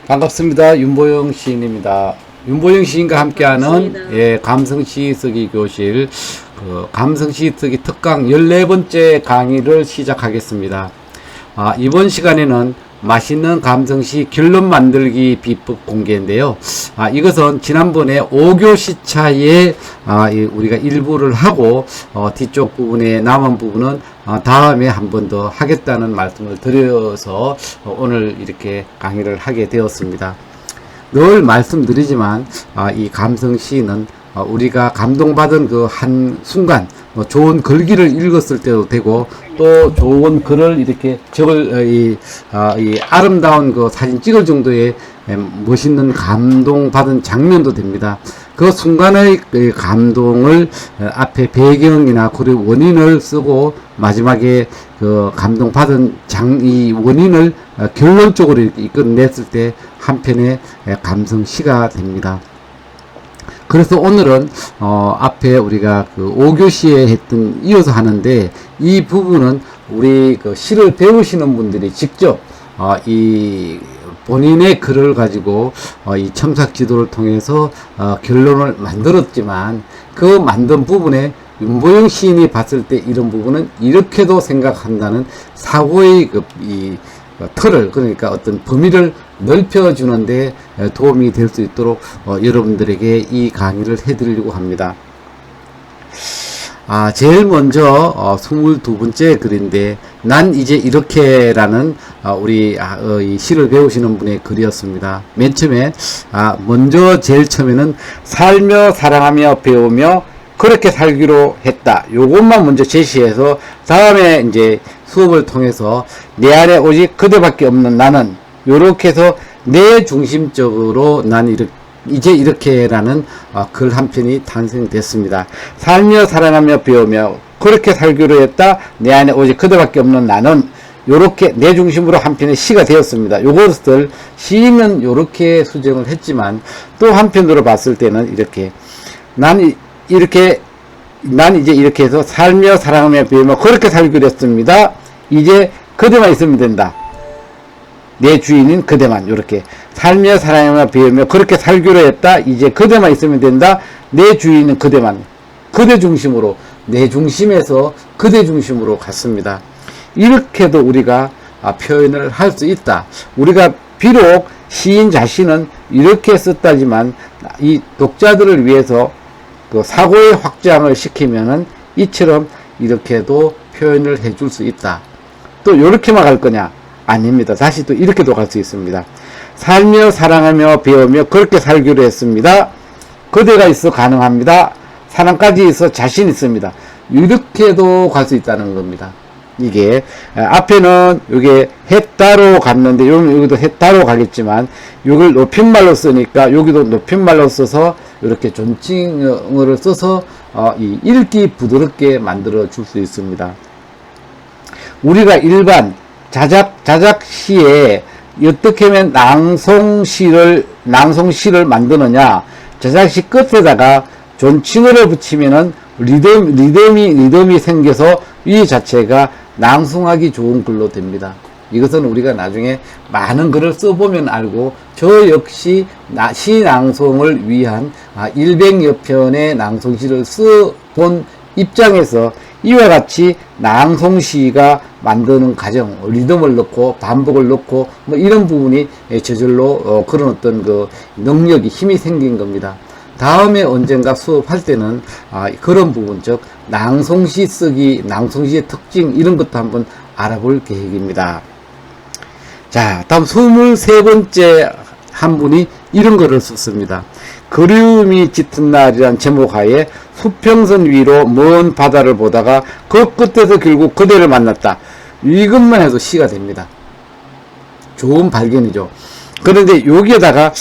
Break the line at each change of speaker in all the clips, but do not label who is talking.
반갑습니다. 윤보영 시인입니다. 윤보영 시인과 함께하는 감성시 쓰기 교실 감성시 쓰기 특강 14번째 강의를 시작하겠습니다. 이번 시간에는 맛있는 감성시 결론 만들기 비법 공개인데요. 이것은 지난번에 5교 시차에 우리가 일부를 하고 뒤쪽 부분에 남은 부분은 다음에 한 번 더 하겠다는 말씀을 드려서 오늘 이렇게 강의를 하게 되었습니다. 늘 말씀드리지만 이 감성시는 우리가 감동받은 그 한 순간 좋은 글귀를 읽었을 때도 되고 또 좋은 글을 이렇게 이 아름다운 그 사진 찍을 정도의 멋있는 감동받은 장면도 됩니다. 그 순간의 그 감동을 앞에 배경이나 그리고 원인을 쓰고 마지막에 그 감동받은 이 원인을 결론적으로 이렇게 이끌어냈을 때 한편의 감성시가 됩니다. 그래서 오늘은 앞에 우리가 그 5교시에 했던 이어서 하는데 이 부분은 우리 그 시를 배우시는 분들이 직접 이 본인의 글을 가지고 이 첨삭 지도를 통해서 결론을 만들었지만 그 만든 부분에 윤보영 시인이 봤을 때 이런 부분은 이렇게도 생각한다는 사고의 이 틀을, 그러니까 어떤 범위를 넓혀주는데 도움이 될 수 있도록 여러분들에게 이 강의를 해드리려고 합니다. 제일 먼저 22번째 글인데 난 이제 이렇게라는 우리 이 시를 배우시는 분의 글이었습니다. 맨 처음에 먼저 제일 처음에는 살며 사랑하며 배우며 그렇게 살기로 했다. 요것만 먼저 제시해서 다음에 이제 수업을 통해서 내 안에 오직 그대밖에 없는 나는 요렇게 해서 내 중심적으로 난 이제 이렇게라는 글 한 편이 탄생됐습니다. 살며 사랑하며 배우며 그렇게 살기로 했다. 내 안에 오직 그대밖에 없는 나는 요렇게 내 중심으로 한 편의 시가 되었습니다. 요것을 시인은 요렇게 수정을 했지만 또 한편으로 봤을 때는 이렇게 난 이제 이렇게 해서 살며 사랑하며 배우며 그렇게 살기로 했습니다. 이제 그대만 있으면 된다. 내 주인인 그대만. 이렇게 살며 사랑하며 배우며 그렇게 살기로 했다. 이제 그대만 있으면 된다. 내 주인은 그대만. 그대 중심으로, 내 중심에서 그대 중심으로 갔습니다. 이렇게도 우리가 표현을 할 수 있다. 우리가 비록 시인 자신은 이렇게 썼다지만 이 독자들을 위해서 그 사고의 확장을 시키면은 이처럼 이렇게도 표현을 해줄 수 있다. 또 이렇게만 갈 거냐? 아닙니다. 다시 또 이렇게도 갈 수 있습니다. 살며 사랑하며 배우며 그렇게 살기로 했습니다. 그대가 있어 가능합니다. 사랑까지 있어 자신 있습니다. 이렇게도 갈 수 있다는 겁니다. 이게 앞에는 이게 했다로 갔는데 여기도 했다로 가겠지만 이걸 높임말로 쓰니까 여기도 높임말로 써서 이렇게 존칭어를 써서 이 읽기 부드럽게 만들어 줄 수 있습니다. 우리가 일반 자작시에 어떻게 하면 낭송시를 만드느냐? 자작시 끝에다가 존칭어를 붙이면은 리듬이 생겨서 이 자체가 낭송하기 좋은 글로 됩니다. 이것은 우리가 나중에 많은 글을 써보면 알고 저 역시 시낭송을 위한 100여 편의 낭송시를 써본 입장에서 이와 같이 낭송시가 만드는 과정, 리듬을 넣고 반복을 넣고 뭐 이런 부분이 저절로 그런 어떤 그 능력이 힘이 생긴 겁니다. 다음에 언젠가 수업할 때는 그런 부분, 즉 낭송시 쓰기, 낭송시의 특징 이런 것도 한번 알아볼 계획입니다. 자, 다음 23번째 한 분이 이런 거를 썼습니다. 그리움이 짙은 날이란 제목하에 수평선 위로 먼 바다를 보다가 그 끝에서 결국 그대를 만났다. 이것만 해도 시가 됩니다. 좋은 발견이죠. 그런데 여기에다가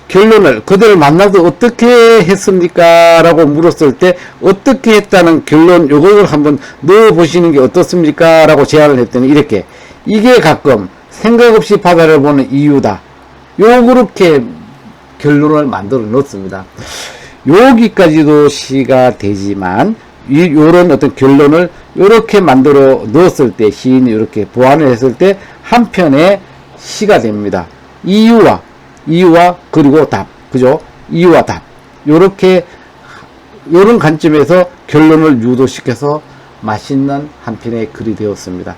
결론을 그대를 만나서 어떻게 했습니까? 라고 물었을 때 어떻게 했다는 결론 요걸 한번 넣어보시는 게 어떻습니까? 라고 제안을 했더니 이렇게 이게 가끔 생각 없이 바다를 보는 이유다. 요렇게 결론을 만들어 놓습니다. 여기까지도 시가 되지만 요런 어떤 결론을 요렇게 만들어 넣었을 때 시인이 이렇게 보완을 했을 때 한편의 시가 됩니다. 이유와 이유와 그리고 답. 그죠? 이유와 답. 요렇게, 요런 관점에서 결론을 유도시켜서 맛있는 한 편의 글이 되었습니다.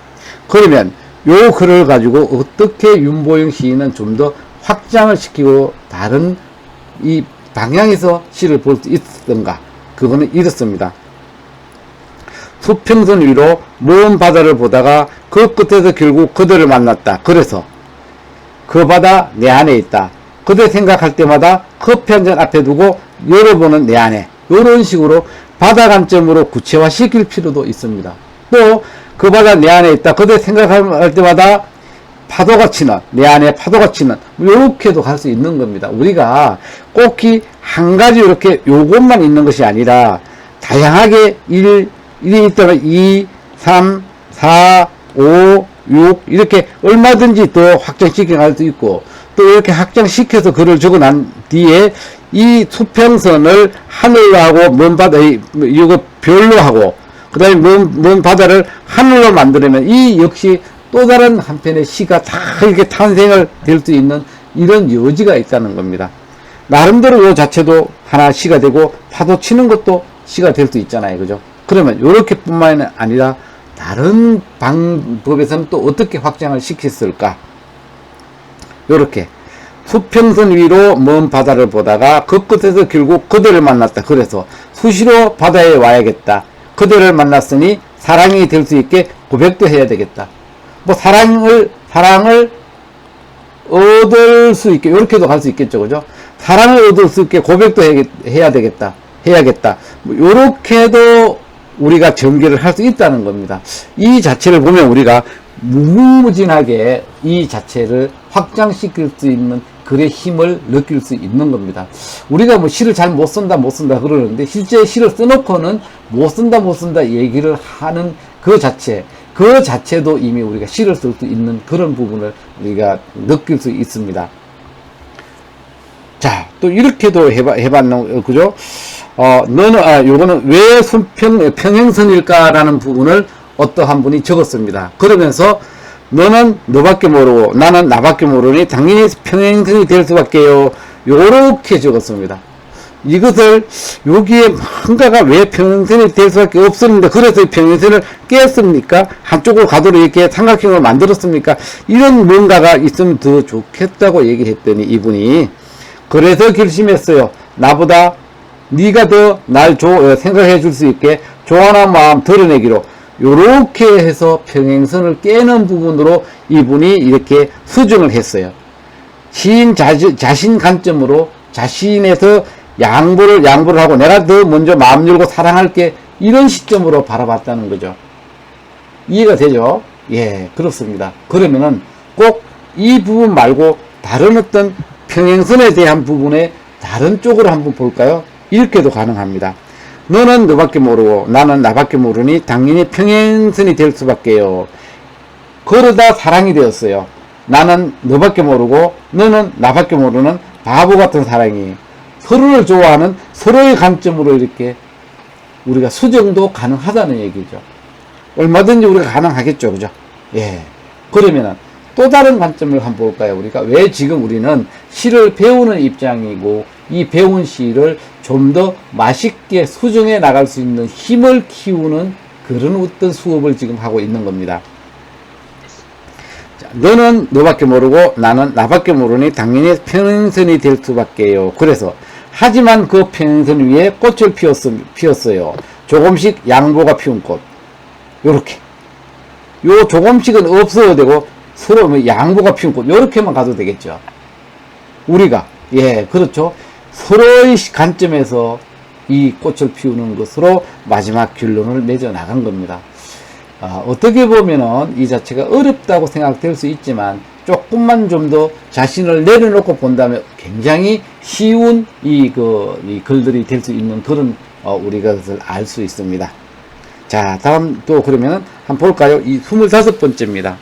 그러면 요 글을 가지고 어떻게 윤보영 시인은 좀 더 확장을 시키고 다른 이 방향에서 시를 볼 수 있었던가? 그거는 이렇습니다. 수평선 위로 먼 바다를 보다가 그 끝에서 결국 그대를 만났다. 그래서 그 바다 내 안에 있다. 그대 생각할 때마다 커피 한 잔 앞에 두고 열어보는 내 안에. 이런 식으로 바다 관점으로 구체화시킬 필요도 있습니다. 또 그 바다 내 안에 있다. 그대 생각할 때마다 파도가 치는, 내 안에 파도가 치는, 이렇게도 갈 수 있는 겁니다. 우리가 꼭히 한 가지 이렇게 요것만 있는 것이 아니라 다양하게 1이 있다면 2, 3, 4, 5, 6 이렇게 얼마든지 더 확장시켜 갈 수 있고, 또 이렇게 확장시켜서 글을 적어 난 뒤에 이 수평선을 하늘로 하고 먼 바다, 이거 별로 하고, 그 다음에 먼 바다를 하늘로 만들면 이 역시 또 다른 한편의 시가 다 이렇게 탄생을 될 수 있는 이런 여지가 있다는 겁니다. 나름대로 요 자체도 하나 시가 되고 파도 치는 것도 시가 될 수 있잖아요. 그죠? 그러면 요렇게 뿐만이 아니라 다른 방법에서는 또 어떻게 확장을 시켰을까? 요렇게 수평선 위로 먼 바다를 보다가 그 끝에서 결국 그대를 만났다. 그래서 수시로 바다에 와야겠다. 그대를 만났으니 사랑이 될 수 있게 고백도 해야 되겠다. 뭐 사랑을 얻을 수 있게 이렇게도 갈 수 있겠죠. 그죠? 사랑을 얻을 수 있게 고백도 해야겠다. 뭐 요렇게도 우리가 전개를 할 수 있다는 겁니다. 이 자체를 보면 우리가 무궁무진하게 이 자체를 확장시킬 수 있는 글의 힘을 느낄 수 있는 겁니다. 우리가 뭐 시를 잘 못 쓴다 그러는데 실제 시를 써놓고는 못 쓴다 얘기를 하는 그 자체도 이미 우리가 시를 쓸 수 있는 그런 부분을 우리가 느낄 수 있습니다. 자, 또 이렇게도 해봤는, 그죠? 요거는 왜 평행선일까라는 부분을 어떠한 분이 적었습니다. 그러면서 너는 너밖에 모르고 나는 나밖에 모르니 당연히 평행선이 될 수밖에요. 요렇게 적었습니다. 이것을 여기에 뭔가가 왜 평행선이 될 수밖에 없었는데 그래서 평행선을 깼습니까? 한쪽으로 가도록 이렇게 삼각형을 만들었습니까? 이런 뭔가가 있으면 더 좋겠다고 얘기했더니 이분이 그래서 결심했어요. 나보다 네가 더 날 생각해 줄 수 있게 좋아하는 마음 드러내기로. 요렇게 해서 평행선을 깨는 부분으로 이분이 이렇게 수정을 했어요. 시인 자신 관점으로 자신에서 양보를 하고 내가 더 먼저 마음 열고 사랑할게 이런 시점으로 바라봤다는 거죠. 이해가 되죠? 예, 그렇습니다. 그러면은 꼭 이 부분 말고 다른 어떤 평행선에 대한 부분에 다른 쪽으로 한번 볼까요? 이렇게도 가능합니다. 너는 너밖에 모르고 나는 나밖에 모르니 당연히 평행선이 될 수밖에요. 그러다 사랑이 되었어요. 나는 너밖에 모르고 너는 나밖에 모르는 바보 같은 사랑이. 서로를 좋아하는 서로의 관점으로 이렇게 우리가 수정도 가능하다는 얘기죠. 얼마든지 우리가 가능하겠죠. 그죠? 예. 그러면은 또 다른 관점을 한번 볼까요? 우리가 왜 지금 우리는 시를 배우는 입장이고 이 배운 시를 좀 더 맛있게 수정해 나갈 수 있는 힘을 키우는 그런 어떤 수업을 지금 하고 있는 겁니다. 자, 너는 너밖에 모르고 나는 나밖에 모르니 당연히 평행선이 될 수밖에요. 그래서 하지만 그 평행선 위에 꽃을 피웠어요. 조금씩 양보가 피운 꽃. 요렇게. 요 조금씩은 없어도 되고 서로 양보가 피운 꽃. 요렇게만 가도 되겠죠. 우리가. 예, 그렇죠. 서로의 관점에서 이 꽃을 피우는 것으로 마지막 결론을 맺어 나간 겁니다. 어떻게 보면은 이 자체가 어렵다고 생각될 수 있지만 조금만 좀 더 자신을 내려놓고 본다면 굉장히 쉬운 이 글들이 될 수 있는 그런 우리가 그것을 알 수 있습니다. 자, 다음 또 그러면은 한번 볼까요? 이 25번째입니다.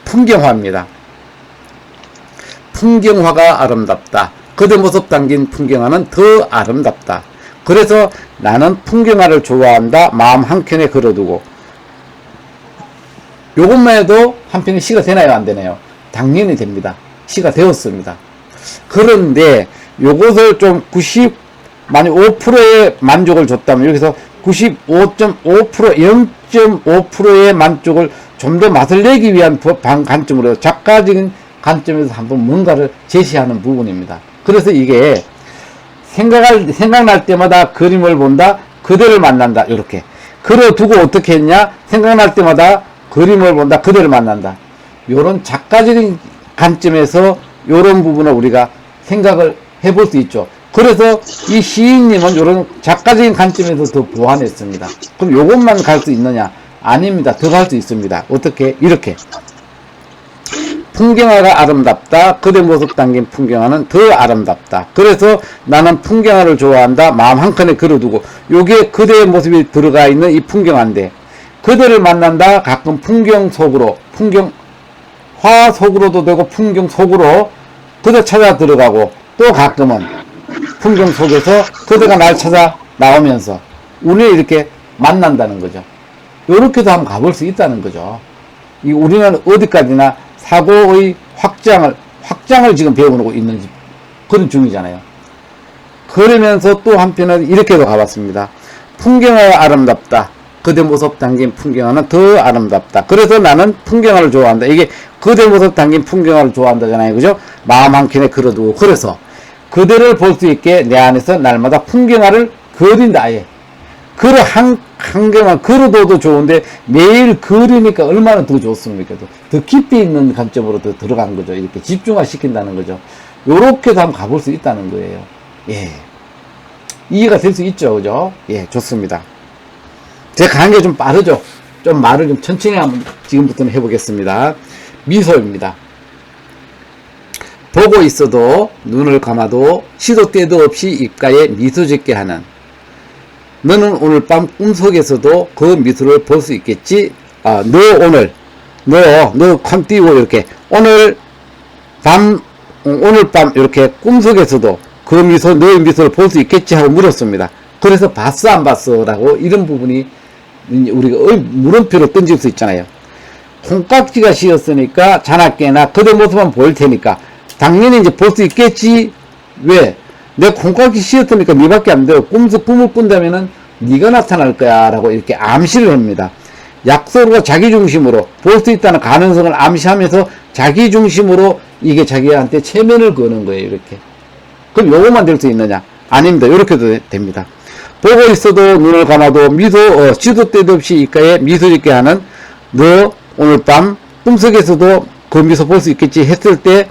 풍경화입니다. 풍경화가 아름답다. 그대 모습 담긴 풍경화는 더 아름답다. 그래서 나는 풍경화를 좋아한다. 마음 한켠에 걸어두고. 요것만 해도 한편의 시가 되나요? 안 되나요? 당연히 됩니다. 시가 되었습니다. 그런데 요것을 좀 5%의 만족을 줬다면 여기서 95.5% 0.5%의 만족을 좀 더 맛을 내기 위한 관점으로 작가적인 관점에서 한번 뭔가를 제시하는 부분입니다. 그래서 이게 생각날 때마다 그림을 본다, 그대를 만난다, 이렇게 그려두고 어떻게 했냐, 생각날 때마다 그림을 본다, 그대를 만난다, 요런 작가적인 관점에서 요런 부분을 우리가 생각을 해볼 수 있죠. 그래서 이 시인님은 요런 작가적인 관점에서 더 보완했습니다. 그럼 요것만 갈 수 있느냐? 아닙니다. 더 갈 수 있습니다. 어떻게? 이렇게 풍경화가 아름답다. 그대 모습 담긴 풍경화는 더 아름답다. 그래서 나는 풍경화를 좋아한다. 마음 한켠에 그려두고 요게 그대의 모습이 들어가 있는 이 풍경화인데, 그대를 만난다. 가끔 풍경 속으로, 풍경화 속으로도 되고 풍경 속으로 그대 찾아 들어가고, 또 가끔은 풍경 속에서 그대가 날 찾아 나오면서 우리를 이렇게 만난다는 거죠. 요렇게도 한번 가볼 수 있다는 거죠. 우리는 어디까지나 사고의 확장을 지금 배우고 있는 그런 중이잖아요. 그러면서 또 한편은 이렇게도 가봤습니다. 풍경화가 아름답다. 그대 모습 담긴 풍경화는 더 아름답다. 그래서 나는 풍경화를 좋아한다. 이게 그대 모습 담긴 풍경화를 좋아한다잖아요. 그죠? 마음 한켠에 그려두고. 그래서 그대를 볼 수 있게 내 안에서 날마다 풍경화를 그린다. 아예. 글을 한 개만 그려둬도 좋은데 매일 그리니까 얼마나 더 좋습니까? 더 깊이 있는 관점으로 더 들어간 거죠. 이렇게 집중화 시킨다는 거죠. 요렇게도 한번 가볼 수 있다는 거예요. 예. 이해가 될 수 있죠. 그죠? 예, 좋습니다. 제가 가는 게 좀 빠르죠? 좀 말을 좀 천천히 한번 지금부터는 해보겠습니다. 미소입니다. 보고 있어도 눈을 감아도 시도 때도 없이 입가에 미소 짓게 하는, 너는 오늘 밤 꿈속에서도 그 미소를 볼 수 있겠지? 너 컨 띄고 이렇게 오늘 밤 이렇게 꿈속에서도 그 미소, 너의 미소를 볼 수 있겠지? 하고 물었습니다. 그래서 봤어 안 봤어? 라고 이런 부분이 우리가 물음표로 던질 수 있잖아요. 콩깍지가 씌었으니까 자나깨나 그대 모습만 보일 테니까 당연히 이제 볼 수 있겠지? 왜? 내 콩깍지 씌었으니까 니밖에 안 돼요. 꿈을 꾼다면은 니가 나타날 거야. 라고 이렇게 암시를 합니다. 약속으로 자기중심으로 볼 수 있다는 가능성을 암시하면서 자기중심으로 이게 자기한테 체면을 거는 거예요. 이렇게. 그럼 요것만 될 수 있느냐? 아닙니다. 이렇게도 됩니다. 보고 있어도 눈을 감아도 시도 때도 없이 입가에 미소 짓게 하는, 너 오늘 밤 꿈속에서도 그 미소 볼 수 있겠지 했을 때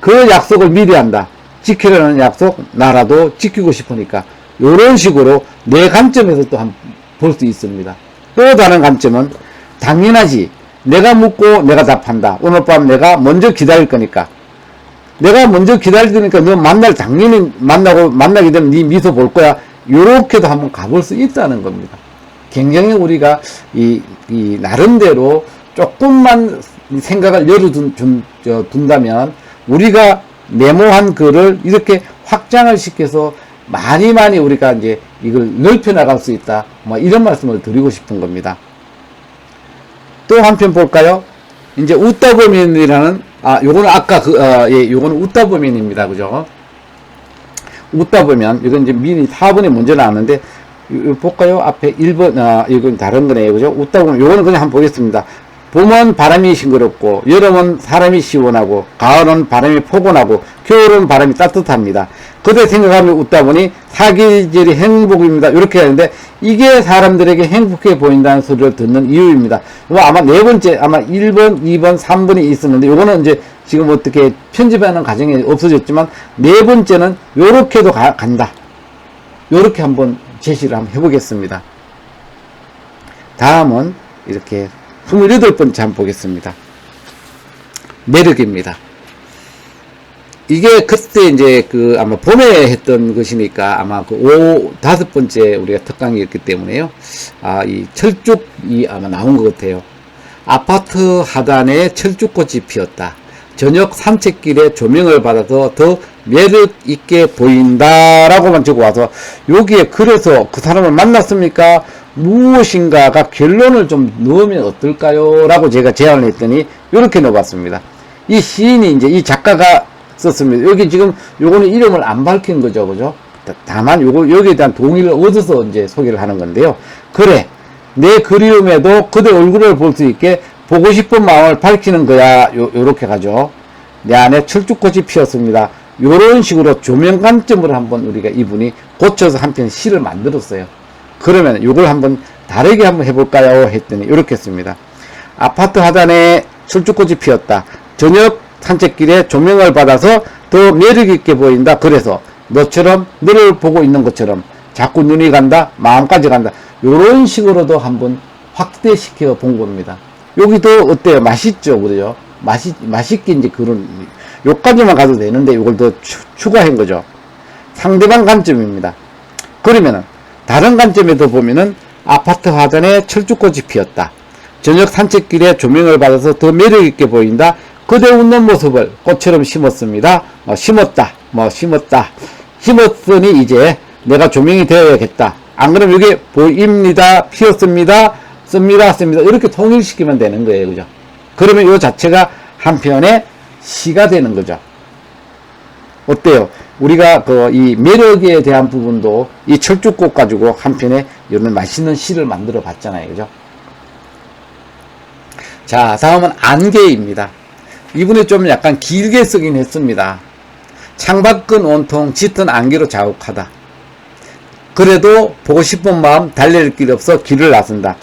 그 약속을 미리 한다. 지키려는 약속 나라도 지키고 싶으니까 이런 식으로 내 관점에서 또 한번 볼 수 있습니다. 또 다른 관점은 당연하지. 내가 묻고 내가 답한다. 오늘 밤 내가 먼저 기다릴 거니까. 내가 먼저 기다리니까 너 당연히 만나게 되면 네 미소 볼 거야. 요렇게도 한번 가볼 수 있다는 겁니다. 굉장히 우리가 이 나름대로 조금만 생각을 열어둔다면 우리가 메모한 글을 이렇게 확장을 시켜서 많이 우리가 이제 이걸 넓혀 나갈 수 있다. 뭐 이런 말씀을 드리고 싶은 겁니다. 또 한편 볼까요? 이제 웃다 보면이라는, 요거는 아까 요거는 웃다 보면입니다. 그죠? 웃다 보면, 이건 이제 미리 4번에 문제 나왔는데, 볼까요? 앞에 1번, 이건 다른 거네요. 그죠? 웃다 보면, 요거는 그냥 한번 보겠습니다. 봄은 바람이 싱그럽고, 여름은 사람이 시원하고, 가을은 바람이 포근하고, 겨울은 바람이 따뜻합니다. 그때 생각하며 웃다 보니 사계절이 행복입니다. 이렇게 하는데, 이게 사람들에게 행복해 보인다는 소리를 듣는 이유입니다. 아마 네 번째, 아마 1번, 2번, 3번이 있었는데, 요거는 이제 지금 어떻게 편집하는 과정이 없어졌지만, 네 번째는 요렇게도 간다. 요렇게 한번 제시를 한번 해보겠습니다. 다음은 이렇게 28번째 한번 보겠습니다. 매력입니다. 이게 그때 이제 아마 봄에 했던 것이니까 아마 5번째 우리가 특강이었기 때문에요. 이 철쭉이 아마 나온 것 같아요. 아파트 하단에 철쭉꽃이 피었다. 저녁 산책길에 조명을 받아서 더 매력 있게 보인다라고만 적어와서 여기에 그래서 그 사람을 만났습니까? 무엇인가가 결론을 좀 넣으면 어떨까요? 라고 제가 제안을 했더니 이렇게 넣어봤습니다. 이 시인이 이제 이 작가가 썼습니다. 여기 지금 요거는 이름을 안 밝힌 거죠. 그죠? 다만 여기에 대한 동의를 얻어서 이제 소개를 하는 건데요. 그래. 내 그리움에도 그대 얼굴을 볼 수 있게 보고 싶은 마음을 밝히는 거야. 요렇게 가죠. 내 안에 철쭉꽃이 피었습니다. 요런 식으로 조명 관점을 한번 우리가 이분이 고쳐서 한편 시를 만들었어요. 그러면 요걸 한번 다르게 한번 해볼까요? 했더니 요렇게 했습니다. 아파트 하단에 철쭉꽃이 피었다. 저녁 산책길에 조명을 받아서 더 매력있게 보인다. 그래서 너처럼 너를 보고 있는 것처럼 자꾸 눈이 간다. 마음까지 간다. 요런 식으로도 한번 확대시켜 본 겁니다. 여기도 어때요? 맛있죠? 그래요? 맛있게 이제 그런, 요까지만 가도 되는데 요걸 더 추가한 거죠. 상대방 관점입니다. 그러면은, 다른 관점에도 보면은, 아파트 하단에 철쭉꽃이 피었다. 저녁 산책길에 조명을 받아서 더 매력있게 보인다. 그대 웃는 모습을 꽃처럼 심었습니다. 심었다. 심었으니 이제 내가 조명이 되어야겠다. 안 그러면 이게 보입니다. 피었습니다. 씁니다. 이렇게 통일시키면 되는 거예요. 그죠? 그러면 이 자체가 한편의 시가 되는 거죠. 어때요? 우리가 이 매력에 대한 부분도 이 철쭉꽃 가지고 한편에 이런 맛있는 시를 만들어 봤잖아요. 그죠? 자, 다음은 안개입니다. 이분이 좀 약간 길게 쓰긴 했습니다. 창밖은 온통 짙은 안개로 자욱하다. 그래도 보고 싶은 마음 달랠 길 없어 길을 나선다.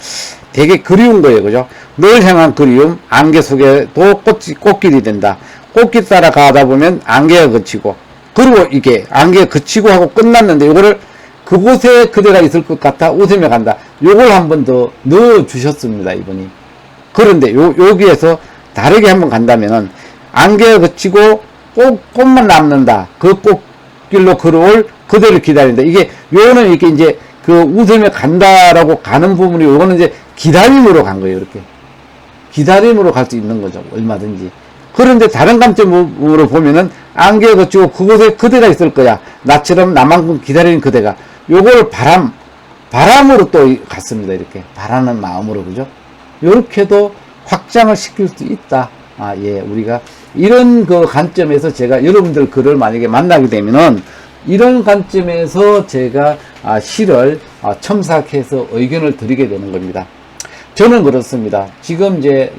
되게 그리운 거예요. 그죠? 널 향한 그리움, 안개 속에도 꽃길이 된다. 꽃길 따라 가다 보면 안개가 그치고, 그리고 이게 안개가 그치고 하고 끝났는데 이거를 그곳에 그대가 있을 것 같아 웃으며 간다. 요걸 한번 더 넣어 주셨습니다. 이분이. 그런데 여기에서 다르게 한번 간다면은 안개가 그치고 꽃만 남는다. 그 꽃길로 걸어올 그대를 기다린다. 이게 요거는 이렇게 이제 그 웃으며 간다라고 가는 부분이 요거는 이제 기다림으로 간 거예요. 이렇게 기다림으로 갈 수 있는 거죠. 얼마든지. 그런데 다른 관점으로 보면은 안개가 그치고 그곳에 그대가 있을 거야. 나처럼 나만큼 기다리는 그대가. 요걸 바람으로 또 갔습니다. 이렇게 바라는 마음으로. 그죠? 요렇게도 확장을 시킬 수 있다. 예, 우리가 이런 그 관점에서 제가 여러분들 글을 만약에 만나게 되면은 이런 관점에서 제가 시를 첨삭해서 의견을 드리게 되는 겁니다. 저는 그렇습니다. 지금 이제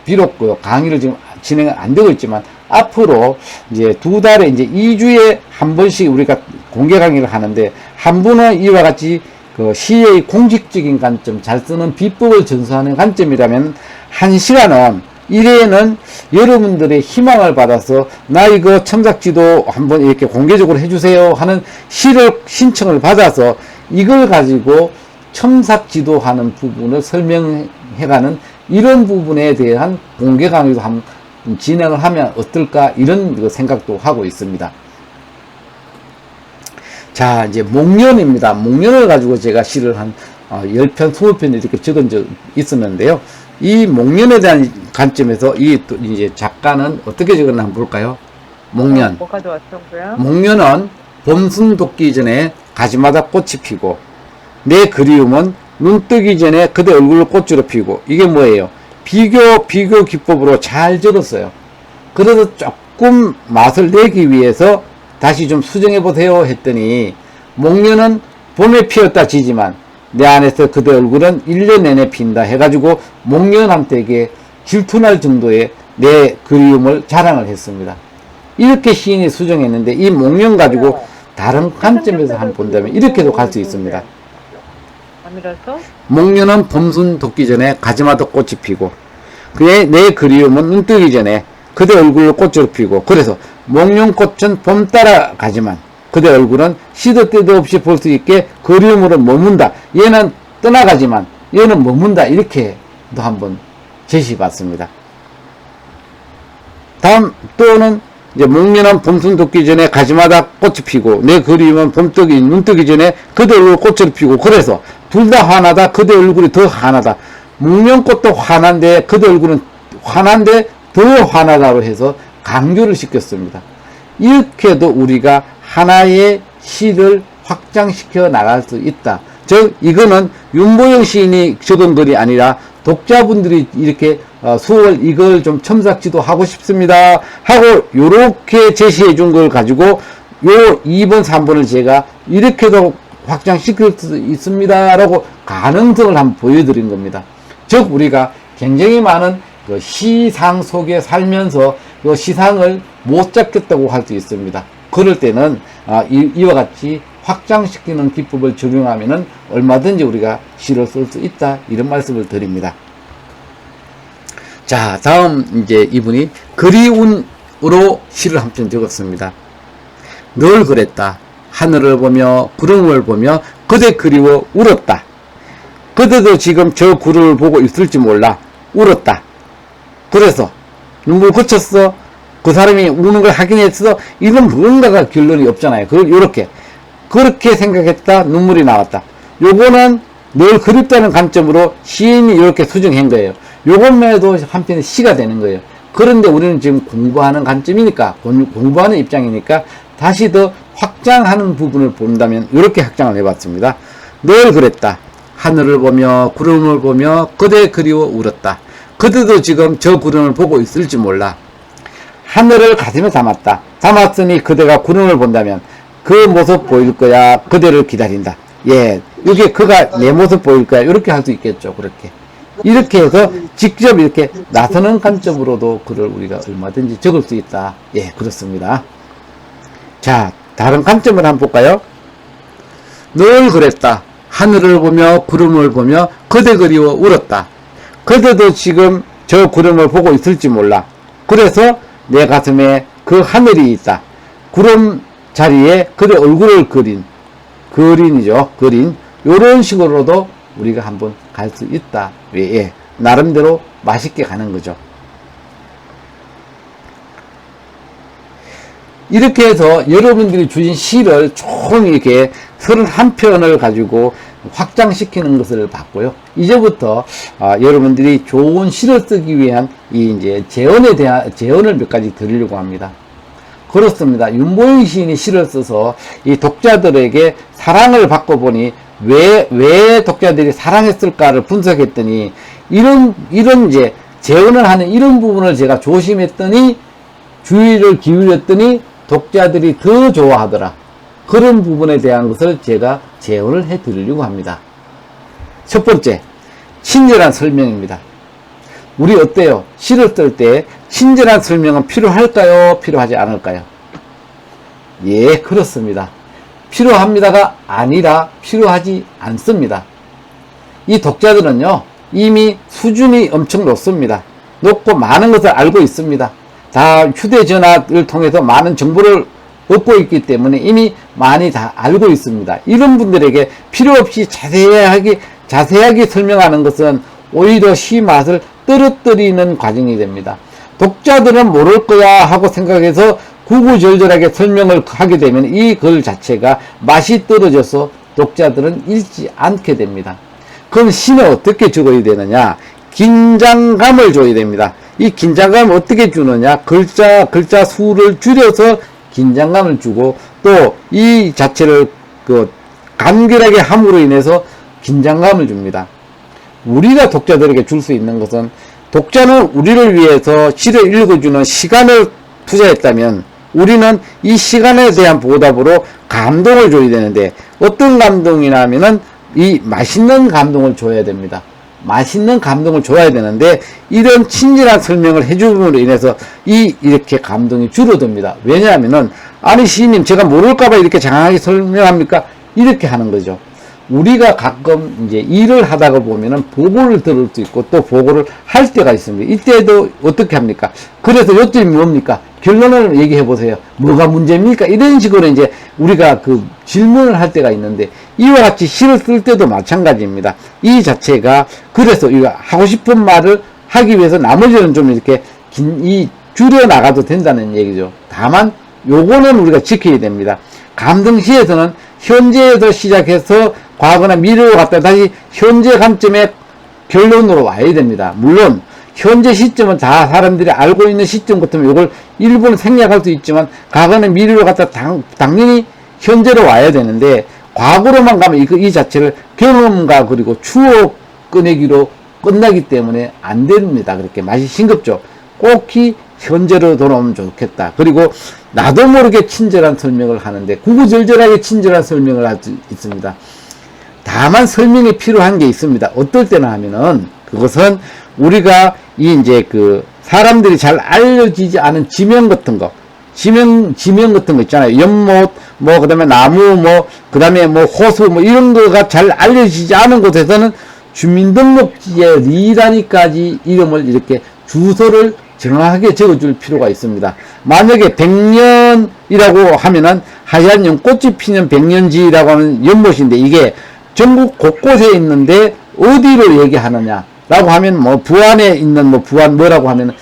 비록 그 강의를 지금 진행 안 되고 있지만 앞으로 이제 2달에 이제 2주에 한 번씩 우리가 공개 강의를 하는데 한 분은 이와 같이 그 시의 공식적인 관점, 잘 쓰는 비법을 전수하는 관점이라면 1시간은 1회에는 여러분들의 희망을 받아서 나 이거 첨삭지도 한번 이렇게 공개적으로 해주세요 하는 시를 신청을 받아서 이걸 가지고 첨삭지도하는 부분을 설명해가는 이런 부분에 대한 공개 강의도 한번 진행을 하면 어떨까 이런 생각도 하고 있습니다. 자, 이제 목련입니다. 목련을 가지고 제가 시를 한 10편, 20편 이렇게 적은 적 있었는데요. 이 목련에 대한 관점에서 이제 작가는 어떻게 적었나 한번 볼까요? 목련.
뭐 가져왔었고요?
목련은 봄순 돋기 전에 가지마다 꽃이 피고 내 그리움은 눈 뜨기 전에 그대 얼굴을 꽃으로 피고. 이게 뭐예요? 비교 기법으로 잘 적었어요. 그래서 조금 맛을 내기 위해서 다시 좀 수정해 보세요 했더니 목련은 봄에 피었다 지지만 내 안에서 그대 얼굴은 1년 내내 핀다 해가지고 목련한테게 질투날 정도의 내 그리움을 자랑을 했습니다. 이렇게 시인이 수정했는데 이 목련 가지고 다른 관점에서 한번 본다면 이렇게도 갈 수 있습니다. 목련은 봄순 돋기 전에 가지마다 꽃이 피고 그의 내 그리움은 눈 뜨기 전에 그대 얼굴을 꽃으로 피고. 그래서 목련꽃은 봄 따라 가지만 그대 얼굴은 시도 때도 없이 볼 수 있게 그리움으로 머문다. 얘는 떠나가지만 얘는 머문다. 이렇게도 한번 제시해봤습니다. 다음 또는 이제 목련은 봄순 돋기 전에 가지마다 꽃이 피고 내 그리움은 눈 뜨기 전에 그대 얼굴 꽃으로 피고. 그래서 둘 다 환하다. 그대 얼굴이 더 환하다. 목련꽃도 환한데 그대 얼굴은 환한데 더 환하다로 해서 강조를 시켰습니다. 이렇게도 우리가 하나의 시를 확장시켜 나갈 수 있다. 즉 이거는 윤보영 시인이 적은 글이 아니라 독자분들이 이렇게 수월 이걸 좀 첨삭지도 하고 싶습니다 하고 요렇게 제시해 준 걸 가지고 요 2번 3번을 제가 이렇게도 확장시킬 수 있습니다 라고 가능성을 한번 보여드린 겁니다. 즉 우리가 굉장히 많은 그 시상 속에 살면서 그 시상을 못 잡겠다고 할 수 있습니다. 그럴 때는 이와 같이 확장시키는 기법을 적용하면은 얼마든지 우리가 시를 쓸 수 있다 이런 말씀을 드립니다. 자, 다음 이제 이분이 그리운으로 시를 한 편 적었습니다. 늘 그랬다. 하늘을 보며 구름을 보며 그대 그리워 울었다. 그대도 지금 저 구름을 보고 있을지 몰라. 울었다. 그래서 눈물 그쳤어. 그 사람이 우는 걸 확인했어. 이건 뭔가가 결론이 없잖아요. 그걸 요렇게 그렇게 생각했다. 눈물이 나왔다. 요거는 늘 그립다는 관점으로 시인이 이렇게 수정한 거예요. 요것만 해도 한편의 시가 되는 거예요. 그런데 우리는 지금 공부하는 관점이니까, 공부하는 입장이니까 다시 더 확장하는 부분을 본다면 이렇게 확장을 해봤습니다. 늘 그랬다. 하늘을 보며 구름을 보며 그대 그리워 울었다. 그대도 지금 저 구름을 보고 있을지 몰라. 하늘을 가슴에 담았다. 담았으니 그대가 구름을 본다면 그 모습 보일 거야. 그대를 기다린다. 예, 이게 그가 내 모습 보일 거야. 이렇게 할 수 있겠죠. 그렇게. 이렇게 해서 직접 이렇게 나서는 관점으로도 글을 우리가 얼마든지 적을 수 있다. 예, 그렇습니다. 자, 다른 관점을 한번 볼까요? 늘 그랬다. 하늘을 보며 구름을 보며 그대 그리워 울었다. 그대도 지금 저 구름을 보고 있을지 몰라. 그래서 내 가슴에 그 하늘이 있다. 구름 자리에 그대 얼굴을 그린이죠. 그린. 요런 식으로도 우리가 한번 갈 수 있다. 예, 나름대로 맛있게 가는 거죠. 이렇게 해서 여러분들이 주신 시를 총 이렇게 31편을 가지고 확장시키는 것을 봤고요. 이제부터 여러분들이 좋은 시를 쓰기 위한 이제 제언을 몇 가지 드리려고 합니다. 그렇습니다. 윤보영 시인이 시를 써서 이 독자들에게 사랑을 받고 보니 왜 독자들이 사랑했을까를 분석했더니 이런 이제 재언을 하는 이런 부분을 제가 조심했더니 주의를 기울였더니 독자들이 더 좋아하더라. 그런 부분에 대한 것을 제가 재언을 해 드리려고 합니다. 첫 번째, 친절한 설명입니다. 우리 어때요? 시를 쓸 때 친절한 설명은 필요할까요? 필요하지 않을까요? 예, 그렇습니다. 필요합니다가 아니라 필요하지 않습니다. 이 독자들은요, 이미 수준이 엄청 높습니다. 높고 많은 것을 알고 있습니다. 다 휴대전화를 통해서 많은 정보를 얻고 있기 때문에 이미 많이 다 알고 있습니다. 이런 분들에게 필요 없이 자세하게 설명하는 것은 오히려 시 맛을 떨어뜨리는 과정이 됩니다. 독자들은 모를 거야 하고 생각해서 구구절절하게 설명을 하게 되면 이 글 자체가 맛이 떨어져서 독자들은 읽지 않게 됩니다. 그럼 시는 어떻게 적어야 되느냐? 긴장감을 줘야 됩니다. 이 긴장감을 어떻게 주느냐? 글자 수를 줄여서 긴장감을 주고 또 이 자체를 간결하게 함으로 인해서 긴장감을 줍니다. 우리가 독자들에게 줄 수 있는 것은 독자는 우리를 위해서 시를 읽어주는 시간을 투자했다면 우리는 이 시간에 대한 보답으로 감동을 줘야 되는데 어떤 감동이냐면은 이 맛있는 감동을 줘야 됩니다. 맛있는 감동을 줘야 되는데 이런 친절한 설명을 해줌으로 인해서 이렇게 감동이 줄어듭니다. 왜냐하면은 아니 시인님 제가 모를까봐 이렇게 장황하게 설명합니까? 이렇게 하는 거죠. 우리가 가끔 이제 일을 하다가 보면은 보고를 들을 수 있고 또 보고를 할 때가 있습니다. 이때도 어떻게 합니까? 그래서 요점이 뭡니까? 결론을 얘기해 보세요. 뭐가 문제입니까? 이런 식으로 이제 우리가 그 질문을 할 때가 있는데 이와 같이 시를 쓸 때도 마찬가지입니다. 이 자체가 그래서 이거 하고 싶은 말을 하기 위해서 나머지는 좀 이렇게 줄여 나가도 된다는 얘기죠. 다만 요거는 우리가 지켜야 됩니다. 감동시에서는 현재에서 시작해서 과거나 미래로 갔다 다시 현재 관점의 결론으로 와야 됩니다. 물론 현재 시점은 다 사람들이 알고 있는 시점 같으면 이걸 일부는 생략할 수 있지만 과거는 미래로 갔다 당연히 현재로 와야 되는데 과거로만 가면 이 자체를 경험과 그리고 추억 꺼내기로 끝나기 때문에 안 됩니다. 그렇게 맛이 싱겁죠. 꼭히 현재로 돌아오면 좋겠다. 그리고 나도 모르게 친절한 설명을 하는데 구구절절하게 친절한 설명을 할 수 있습니다. 다만 설명이 필요한 게 있습니다. 어떨 때나 하면은 그것은 우리가 이제 그 사람들이 잘 알려지지 않은 지명 같은 거, 지명 같은 거 있잖아요. 연못, 뭐, 그 다음에 나무, 뭐, 그 다음에 뭐, 호수, 뭐, 이런 거가 잘 알려지지 않은 곳에서는 주민등록지에 리단위까지 이름을 이렇게 주소를 정확하게 적어줄 필요가 있습니다. 만약에 백년이라고 하면은 하얀 연꽃이 피는 백년지라고 하는 연못인데 이게 전국 곳곳에 있는데 어디로 얘기하느냐 라고 하면 뭐 부안에 있는 뭐 부안 뭐라고 하면은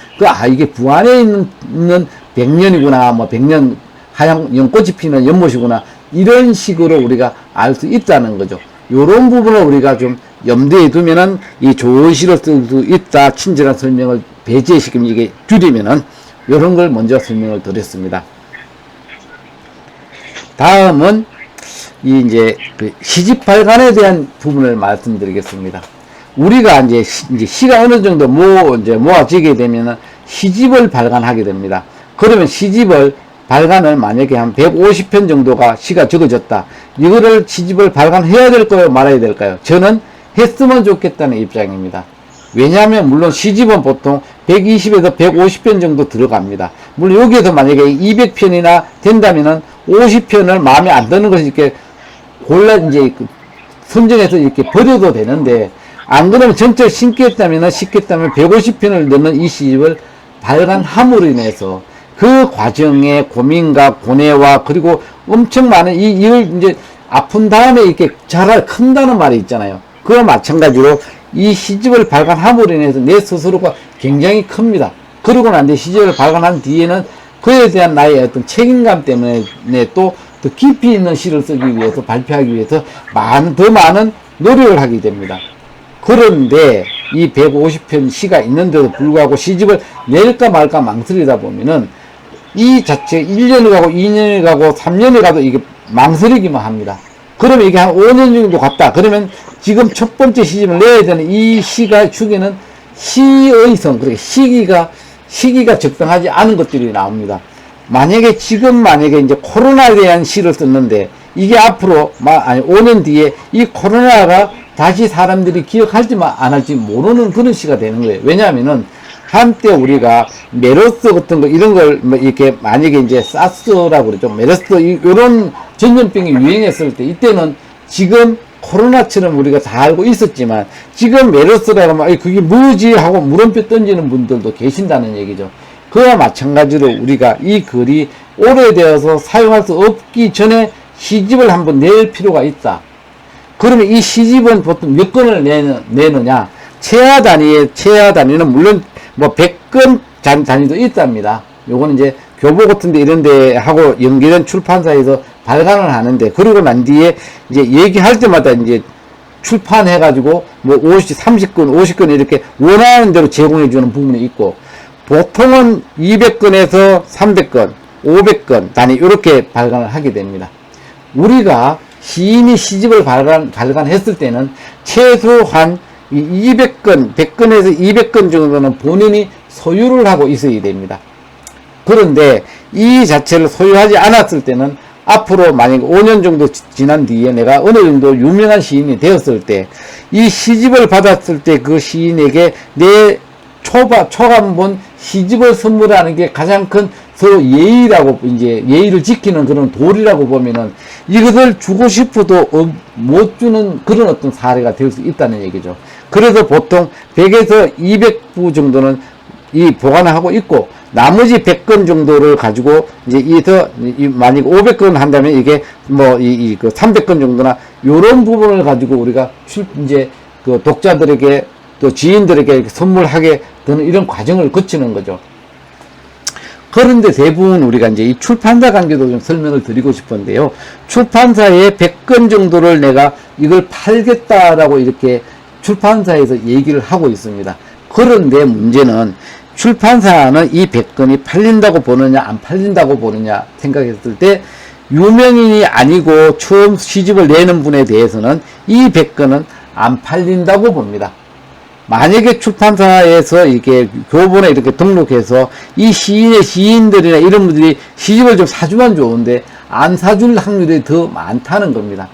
이게 부안에 있는 백년이구나, 뭐 백년 하얀 연꽃이 피는 연못이구나, 이런 식으로 우리가 알 수 있다는 거죠. 요런 부분을 우리가 좀 염두에 두면은 이 좋은 시를 쓸 수 있다. 친절한 설명을 배제시키면 이게 줄이면은 요런 걸 먼저 설명을 드렸습니다. 다음은 이제 그 시집 발간에 대한 부분을 말씀드리겠습니다. 우리가 이제 시가 어느 정도 모아지게 되면은 시집을 발간하게 됩니다. 그러면 시집을 발간을 만약에 한 150편 정도가 시가 적어졌다. 이거를 시집을 발간해야 될까요? 말아야 될까요? 저는 했으면 좋겠다는 입장입니다. 왜냐하면 물론 시집은 보통 120에서 150편 정도 들어갑니다. 물론 여기에서 만약에 200편이나 된다면은 50편을 마음에 안 드는 것을 이렇게 골라 이제 선정해서 이렇게 버려도 되는데, 안 그러면 전체를 신겠다면 150편을 넣는 이 시집을 발간함으로 인해서 그 과정의 고민과 고뇌와 그리고 엄청 많은 이걸 이제 아픈 다음에 이렇게 큰다는 말이 있잖아요. 그와 마찬가지로 이 시집을 발간함으로 인해서 내 스스로가 굉장히 큽니다. 그러고 난 뒤에 시집을 발간한 뒤에는 그에 대한 나의 어떤 책임감 때문에 또 더 깊이 있는 시를 쓰기 위해서, 발표하기 위해서 더 많은 노력을 하게 됩니다. 그런데 이 150편 시가 있는데도 불구하고 시집을 낼까 말까 망설이다 보면은 이 자체 1년이 가고 2년이 가고 3년이 가도 이게 망설이기만 합니다. 그러면 이게 한 5년 정도 갔다. 그러면 지금 첫 번째 시집을 내야 되는 이 시가 주기는 시의 성, 그러니까 시기가 적당하지 않은 것들이 나옵니다. 만약에 이제 코로나에 대한 시를 썼는데 이게 앞으로 5년 뒤에 이 코로나가 다시 사람들이 기억할지 안 할지 모르는 그런 시가 되는 거예요. 왜냐하면은 한때 우리가 메르스 같은 거 이런 걸 뭐 이렇게 만약에 이제 사스라고 그러죠. 메르스 이런 전염병이 유행했을 때 이때는 지금 코로나처럼 우리가 다 알고 있었지만 지금 메르스라고 하면 그게 뭐지 하고 물음표 던지는 분들도 계신다는 얘기죠. 그와 마찬가지로 우리가 이 글이 오래되어서 사용할 수 없기 전에 시집을 한번 낼 필요가 있다. 그러면 이 시집은 보통 몇 권을 내느냐? 최하 단위는 물론 뭐 100권 단위도 있답니다. 요거는 이제 교보 같은데 이런데 하고 연계된 출판사에서 발간을 하는데, 그러고 난 뒤에 이제 얘기할 때마다 이제 출판해가지고 뭐 30권, 50권 이렇게 원하는 대로 제공해주는 부분이 있고, 보통은 200건에서 300건, 500건 단위 이렇게 발간을 하게 됩니다. 우리가 시인이 시집을 발간했을 때는 최소한 200건, 100건에서 200건 정도는 본인이 소유를 하고 있어야 됩니다. 그런데 이 자체를 소유하지 않았을 때는 앞으로 만약에 5년 정도 지난 뒤에 내가 어느 정도 유명한 시인이 되었을 때 이 시집을 받았을 때 그 시인에게 내 초간본 시집을 선물하는 게 가장 큰 서로 예의라고, 이제 예의를 지키는 그런 도리라고 보면은 이것을 주고 싶어도 못 주는 그런 어떤 사례가 될 수 있다는 얘기죠. 그래서 보통 100에서 200부 정도는 보관을 하고 있고, 나머지 100건 정도를 가지고 이제 만약 500건 한다면 이게 뭐 그 300건 정도나 요런 부분을 가지고 우리가 이제 그 독자들에게 또 지인들에게 선물하게 되는 이런 과정을 거치는 거죠. 그런데 대부분 우리가 이제 이 출판사 관계도 좀 설명을 드리고 싶은데요. 출판사에 100건 정도를 내가 이걸 팔겠다라고 이렇게 출판사에서 얘기를 하고 있습니다. 그런데 문제는 출판사는 이 100건이 팔린다고 보느냐 안 팔린다고 보느냐 생각했을 때, 유명인이 아니고 처음 시집을 내는 분에 대해서는 이 100건은 안 팔린다고 봅니다. 만약에 출판사에서 이렇게 교본에 이렇게 등록해서 이 시인들이나 이런 분들이 시집을 좀 사주면 좋은데 안 사줄 확률이 더 많다는 겁니다.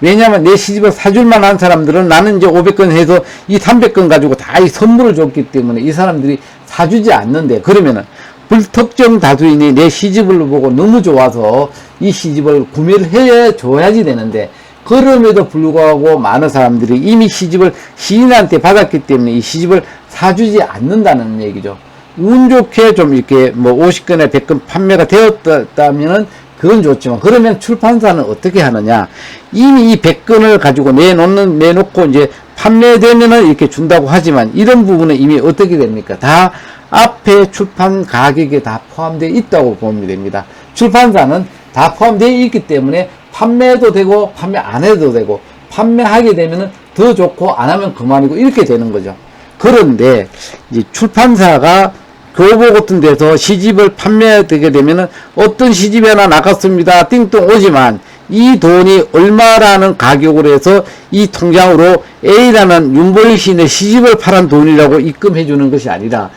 왜냐하면 내 시집을 사줄 만한 사람들은 나는 이제 500건 해서 이 300건 가지고 다 이 선물을 줬기 때문에 이 사람들이 사주지 않는데, 그러면은 불특정 다수인이 내 시집을 보고 너무 좋아서 이 시집을 구매를 해 줘야지 되는데, 그럼에도 불구하고 많은 사람들이 이미 시집을 시인한테 받았기 때문에 이 시집을 사주지 않는다는 얘기죠. 운 좋게 좀 이렇게 뭐 50건에 100건 판매가 되었다면은 그건 좋지만, 그러면 출판사는 어떻게 하느냐. 이미 이 100건을 가지고 내놓고 이제 판매되면은 이렇게 준다고 하지만, 이런 부분은 이미 어떻게 됩니까? 다 앞에 출판 가격에 다 포함되어 있다고 보면 됩니다. 출판사는 다 포함되어 있기 때문에 판매도 되고 판매 안 해도 되고, 판매하게 되면은 더 좋고 안 하면 그만이고 이렇게 되는 거죠. 그런데 이제 출판사가 교보 같은 데서 시집을 판매되게 되면은 어떤 시집이 하나 나갔습니다 띵동 오지만, 이 돈이 얼마라는 가격으로 해서 이 통장으로 A라는 윤보일 시인의 시집을 팔은 돈이라고 입금해 주는 것이 아니라,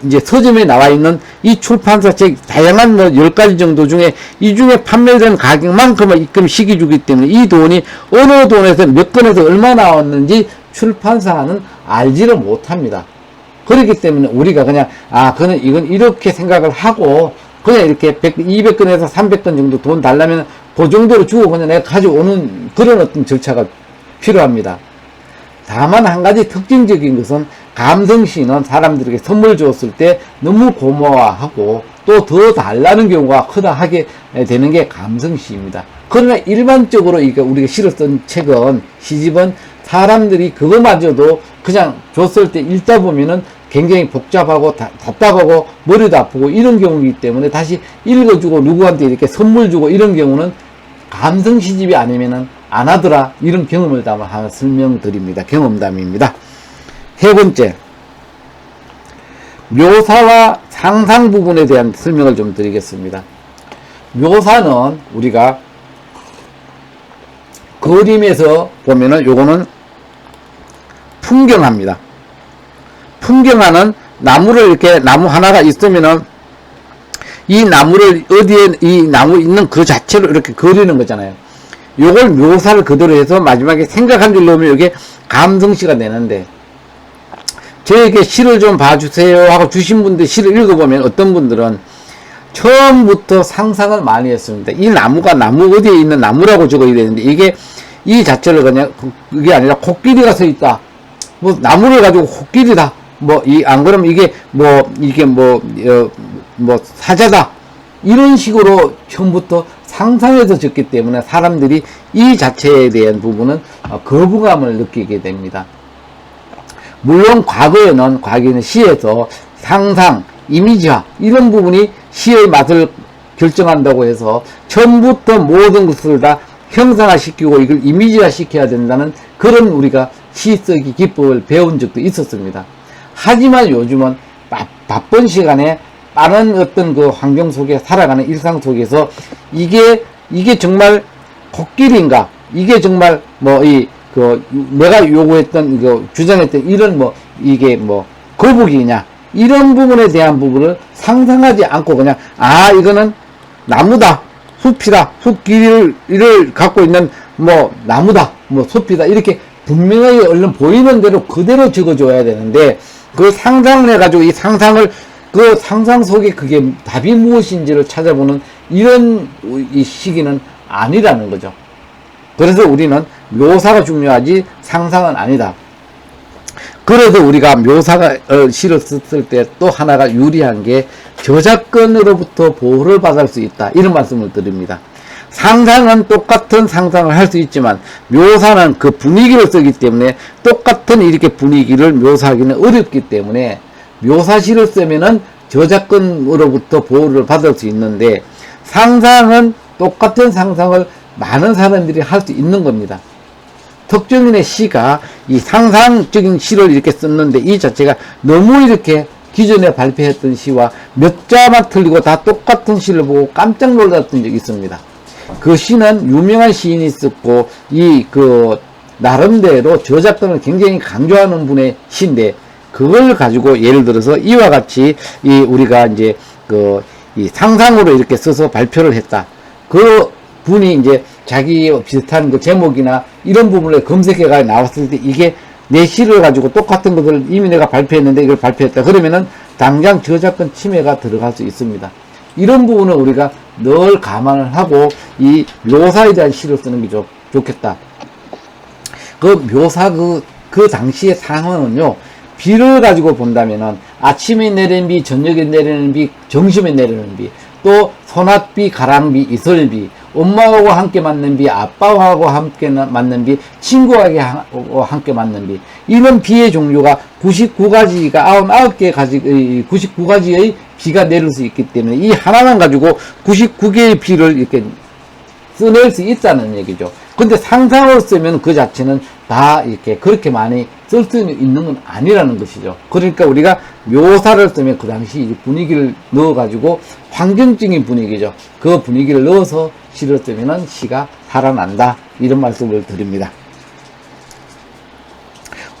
이제 서점에 나와 있는 이 출판사 책 다양한 뭐 10가지 정도 중에 이 중에 판매된 가격만큼을 입금시켜 주기 때문에 이 돈이 어느 돈에서 몇 건에서 얼마 나왔는지 출판사는 알지를 못합니다. 그렇기 때문에 우리가 그냥 그는 이건 이렇게 생각을 하고 그냥 이렇게 200건에서 300건 정도 돈 달라면 그 정도로 주고 그냥 내가 가져오는 그런 어떤 절차가 필요합니다. 다만 한 가지 특징적인 것은, 감성시는 사람들에게 선물 줬을 때 너무 고마워하고 또 더 달라는 경우가 크다 하게 되는 게 감성시입니다. 그러나 일반적으로 우리가 시를 쓴 책은, 시집은 사람들이 그거마저도 그냥 줬을 때 읽다 보면은 굉장히 복잡하고 답답하고 머리도 아프고 이런 경우이기 때문에 다시 읽어주고 누구한테 이렇게 선물 주고 이런 경우는 감성 시집이 아니면은 안 하더라, 이런 경험을 담아 하나 설명드립니다. 경험담입니다. 세 번째, 묘사와 상상 부분에 대한 설명을 좀 드리겠습니다. 묘사는 우리가 그림에서 보면은 요거는 풍경화입니다. 풍경화는 나무를 이렇게, 나무 하나가 있으면은 이 나무를 어디에 이 나무 있는 그 자체로 이렇게 그리는 거잖아요. 요걸 묘사를 그대로 해서 마지막에 생각한 줄 넣으면 이게 감성시가 되는데, 저에게 시를 좀 봐주세요 하고 주신 분들 시를 읽어보면 어떤 분들은 처음부터 상상을 많이 했습니다. 이 나무가 나무 어디에 있는 나무라고 적어야 되는데, 이게 이 자체를 그냥 그게 아니라 코끼리가 서 있다, 뭐 나무를 가지고 코끼리다, 뭐 안 그러면 이게 사자다, 이런 식으로 처음부터 상상해서 적기 때문에 사람들이 이 자체에 대한 부분은 거부감을 느끼게 됩니다. 물론 과거에는 시에서 상상, 이미지화 이런 부분이 시의 맛을 결정한다고 해서 처음부터 모든 것을 다 형상화시키고 이걸 이미지화 시켜야 된다는 그런 우리가 시 쓰기 기법을 배운 적도 있었습니다. 하지만 요즘은 바쁜 시간에 빠른 어떤 그 환경 속에 살아가는 일상 속에서 이게 정말 코끼리인가, 이게 정말 내가 요구했던 주장했던 이런 이게 거북이냐, 이런 부분에 대한 부분을 상상하지 않고 그냥 이거는 나무다, 숲이다, 숲 길이를 갖고 있는 나무다, 숲이다, 이렇게 분명하게 얼른 보이는 대로 그대로 적어줘야 되는데, 그 상상을 해가지고 이 상상을 그 상상 속에 그게 답이 무엇인지를 찾아보는 이런 이 시기는 아니라는 거죠. 그래서 우리는 묘사가 중요하지 상상은 아니다. 그래서 우리가 묘사가 시를 썼을 때 또 하나가 유리한 게 저작권으로부터 보호를 받을 수 있다, 이런 말씀을 드립니다. 상상은 똑같은 상상을 할 수 있지만 묘사는 그 분위기를 쓰기 때문에 똑같은 이렇게 분위기를 묘사하기는 어렵기 때문에 묘사시를 쓰면은 저작권으로부터 보호를 받을 수 있는데, 상상은 똑같은 상상을 많은 사람들이 할 수 있는 겁니다. 특정인의 시가 이 상상적인 시를 이렇게 썼는데 이 자체가 너무 이렇게 기존에 발표했던 시와 몇 자만 틀리고 다 똑같은 시를 보고 깜짝 놀랐던 적이 있습니다. 그 시는 유명한 시인이 썼고 나름대로 저작권을 굉장히 강조하는 분의 시인데, 그걸 가지고 예를 들어서 이와 같이 우리가 이제 이 상상으로 이렇게 써서 발표를 했다. 그 분이 이제 자기 비슷한 그 제목이나 이런 부분을 검색해가 나왔을 때 이게 내 시를 가지고 똑같은 것을 이미 내가 발표했는데 이걸 발표했다. 그러면은 당장 저작권 침해가 들어갈 수 있습니다. 이런 부분을 우리가 늘 감안을 하고 이 묘사에 대한 시를 쓰는 게 좋겠다. 그 묘사 그 당시의 상황은요, 비를 가지고 본다면은 아침에 내리는 비, 저녁에 내리는 비, 점심에 내리는 비, 또 소낙비, 가랑비, 이슬비, 엄마하고 함께 맞는 비, 아빠하고 함께 맞는 비, 친구하고 함께 맞는 비, 이런 비의 종류가 99가지가 99가지의 비가 내릴 수 있기 때문에 이 하나만 가지고 99개의 비를 이렇게 써낼 수 있다는 얘기죠. 근데 상상을 쓰면 그 자체는 다 이렇게 그렇게 많이 쓸 수 있는 건 아니라는 것이죠. 그러니까 우리가 묘사를 쓰면 그 당시 분위기를 넣어가지고 환경적인 분위기죠. 그 분위기를 넣어서 시를 쓰면은 시가 살아난다. 이런 말씀을 드립니다.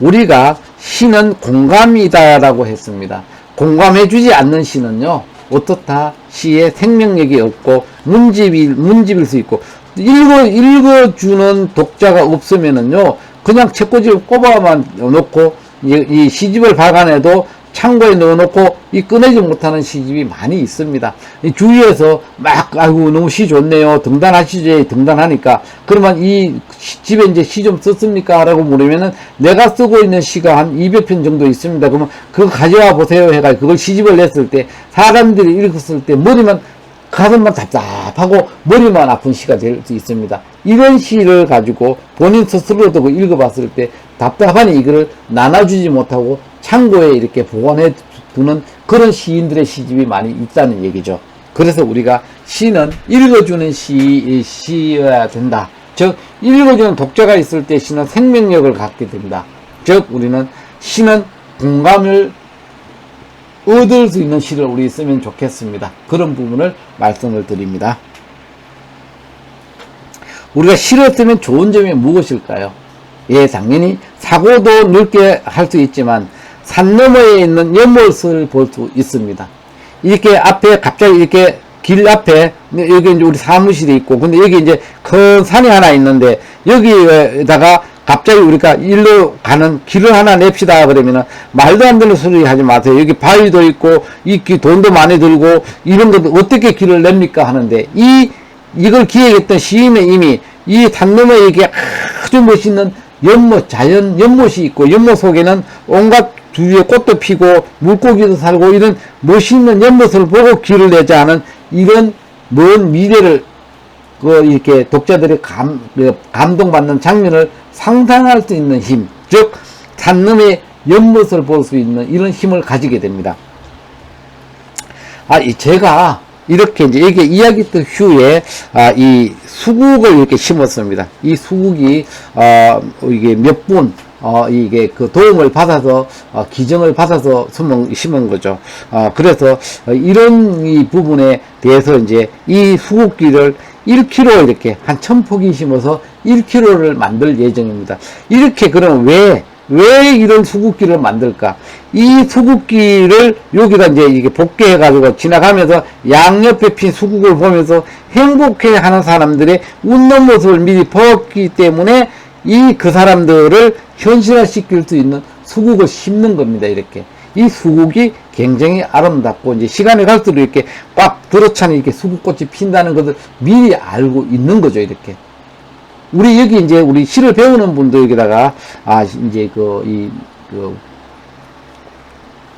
우리가 시는 공감이다라고 했습니다. 공감해주지 않는 시는요, 어떻다? 시에 생명력이 없고 문집일 수 있고, 읽어주는 독자가 없으면은요, 그냥 책꽂이를 꼽아만 놓고, 이 시집을 발간해도 창고에 넣어놓고, 이 꺼내지 못하는 시집이 많이 있습니다. 이 주위에서 막, 아이고, 너무 시 좋네요. 등단하시죠. 등단하니까. 그러면 이 집에 이제 시 좀 썼습니까? 라고 물으면은, 내가 쓰고 있는 시가 한 200편 정도 있습니다. 그러면 그거 가져와 보세요. 해가지고 그걸 시집을 냈을 때, 사람들이 읽었을 때, 가슴만 답답하고 머리만 아픈 시가 될 수 있습니다. 이런 시를 가지고 본인 스스로도 읽어봤을 때 답답하니 이거를 나눠주지 못하고 창고에 이렇게 보관해 두는 그런 시인들의 시집이 많이 있다는 얘기죠. 그래서 우리가 시는 읽어주는 시여야 된다. 즉, 읽어주는 독자가 있을 때 시는 생명력을 갖게 된다. 즉, 우리는 시는 공감을 얻을 수 있는 시를 우리 쓰면 좋겠습니다. 그런 부분을 말씀을 드립니다. 우리가 시를 쓰면 좋은 점이 무엇일까요? 예, 당연히 사고도 넓게 할 수 있지만 산 너머에 있는 연못을 볼 수 있습니다. 이렇게 앞에 갑자기 이렇게 길 앞에 여기 이제 우리 사무실이 있고, 근데 여기 이제 큰 산이 하나 있는데 여기에다가 갑자기 우리가 일로 가는 길을 하나 냅시다 그러면은 말도 안 되는 소리 하지 마세요. 여기 바위도 있고 돈도 많이 들고 이런 것도 어떻게 길을 냅니까 하는데, 이걸 기획했던 시인의 이미 이 산 너머에 이게 아주 멋있는 연못, 자연 연못이 있고, 연못 속에는 온갖 주위에 꽃도 피고 물고기도 살고 이런 멋있는 연못을 보고 길을 내자 하는 이런 먼 미래를 이렇게 독자들의 감동받는 장면을 상상할 수 있는 힘, 즉 산넘의 연못을 볼 수 있는 이런 힘을 가지게 됩니다. 제가 이렇게 이제 이게 이야기 또 후에 이 수국을 이렇게 심었습니다. 이 수국이 이게 몇 분 이게 그 도움을 받아서 기증을 받아서 심은 거죠. 그래서 이런 이 부분에 대해서 이제 이 수국기를 1kg 이렇게 한 1000포기 심어서 1kg를 만들 예정입니다. 이렇게 그럼 왜 이런 수국기를 만들까? 이 수국기를 여기다 이제 이게 복개해가지고 지나가면서 양옆에 핀 수국을 보면서 행복해 하는 사람들의 웃는 모습을 미리 보았기 때문에 그 사람들을 현실화시킬 수 있는 수국을 심는 겁니다. 이렇게. 이 수국이 굉장히 아름답고, 이제 시간이 갈수록 이렇게 꽉 들어찬 이렇게 수국꽃이 핀다는 것을 미리 알고 있는 거죠. 이렇게. 우리 여기 이제 우리 시를 배우는 분도 여기다가 이제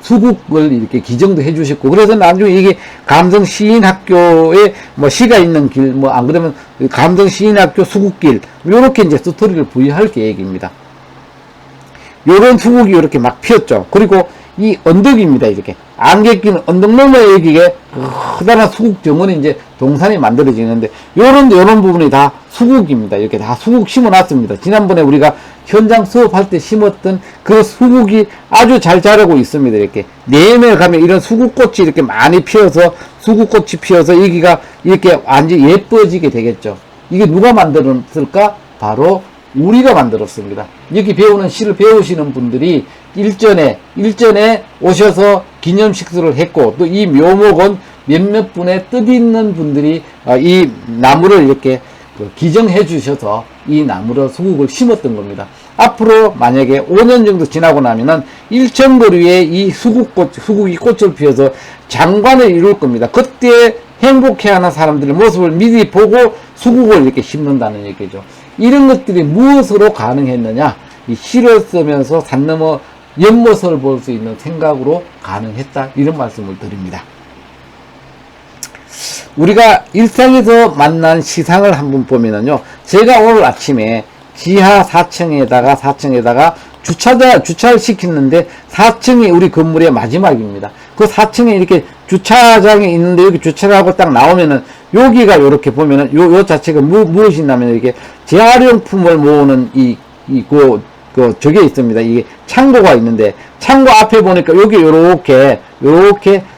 수국을 이렇게 기증도 해주셨고, 그래서 나중에 이게 감성 시인학교에 시가 있는 길, 안 그러면 감성 시인학교 수국길, 요렇게 이제 스토리를 부여할 계획입니다. 요런 수국이 이렇게 막 피었죠. 그리고 이 언덕입니다. 이렇게 안개 끼는 언덕 너머에 여기에 커다란 수국 정원이 이제 동산이 만들어지는데, 요런 부분이 다 수국입니다. 이렇게 다 수국 심어놨습니다. 지난번에 우리가 현장 수업할 때 심었던 그 수국이 아주 잘 자라고 있습니다. 이렇게 내면에 가면 이런 수국꽃이 이렇게 많이 피어서, 수국꽃이 피어서 여기가 이렇게 완전히 예뻐지게 되겠죠. 이게 누가 만들었을까? 바로 우리가 만들었습니다. 여기 배우는 시를 배우시는 분들이 일전에 오셔서 기념식수를 했고, 또 이 묘목은 몇몇 분의 뜻있는 분들이 이 나무를 이렇게 기증해 주셔서 이 나무를 수국을 심었던 겁니다. 앞으로 만약에 5년 정도 지나고 나면은 일천거리에 이 수국이 꽃을 피워서 장관을 이룰 겁니다. 그때 행복해하는 사람들의 모습을 미리 보고 수국을 이렇게 심는다는 얘기죠. 이런 것들이 무엇으로 가능했느냐? 이 시를 쓰면서 산 넘어 연못을 볼 수 있는 생각으로 가능했다. 이런 말씀을 드립니다. 우리가 일상에서 만난 시상을 한번 보면은요, 제가 오늘 아침에 지하 4층에다가 주차를 시켰는데 4층이 우리 건물의 마지막입니다. 그 4층에 이렇게 주차장이 있는데 여기 주차를 하고 딱 나오면은 여기가 이렇게 보면은 요 자체가 무엇이냐면 이렇게 재활용품을 모으는 저게 있습니다. 이게 창고가 있는데 창고 앞에 보니까 여기 요렇게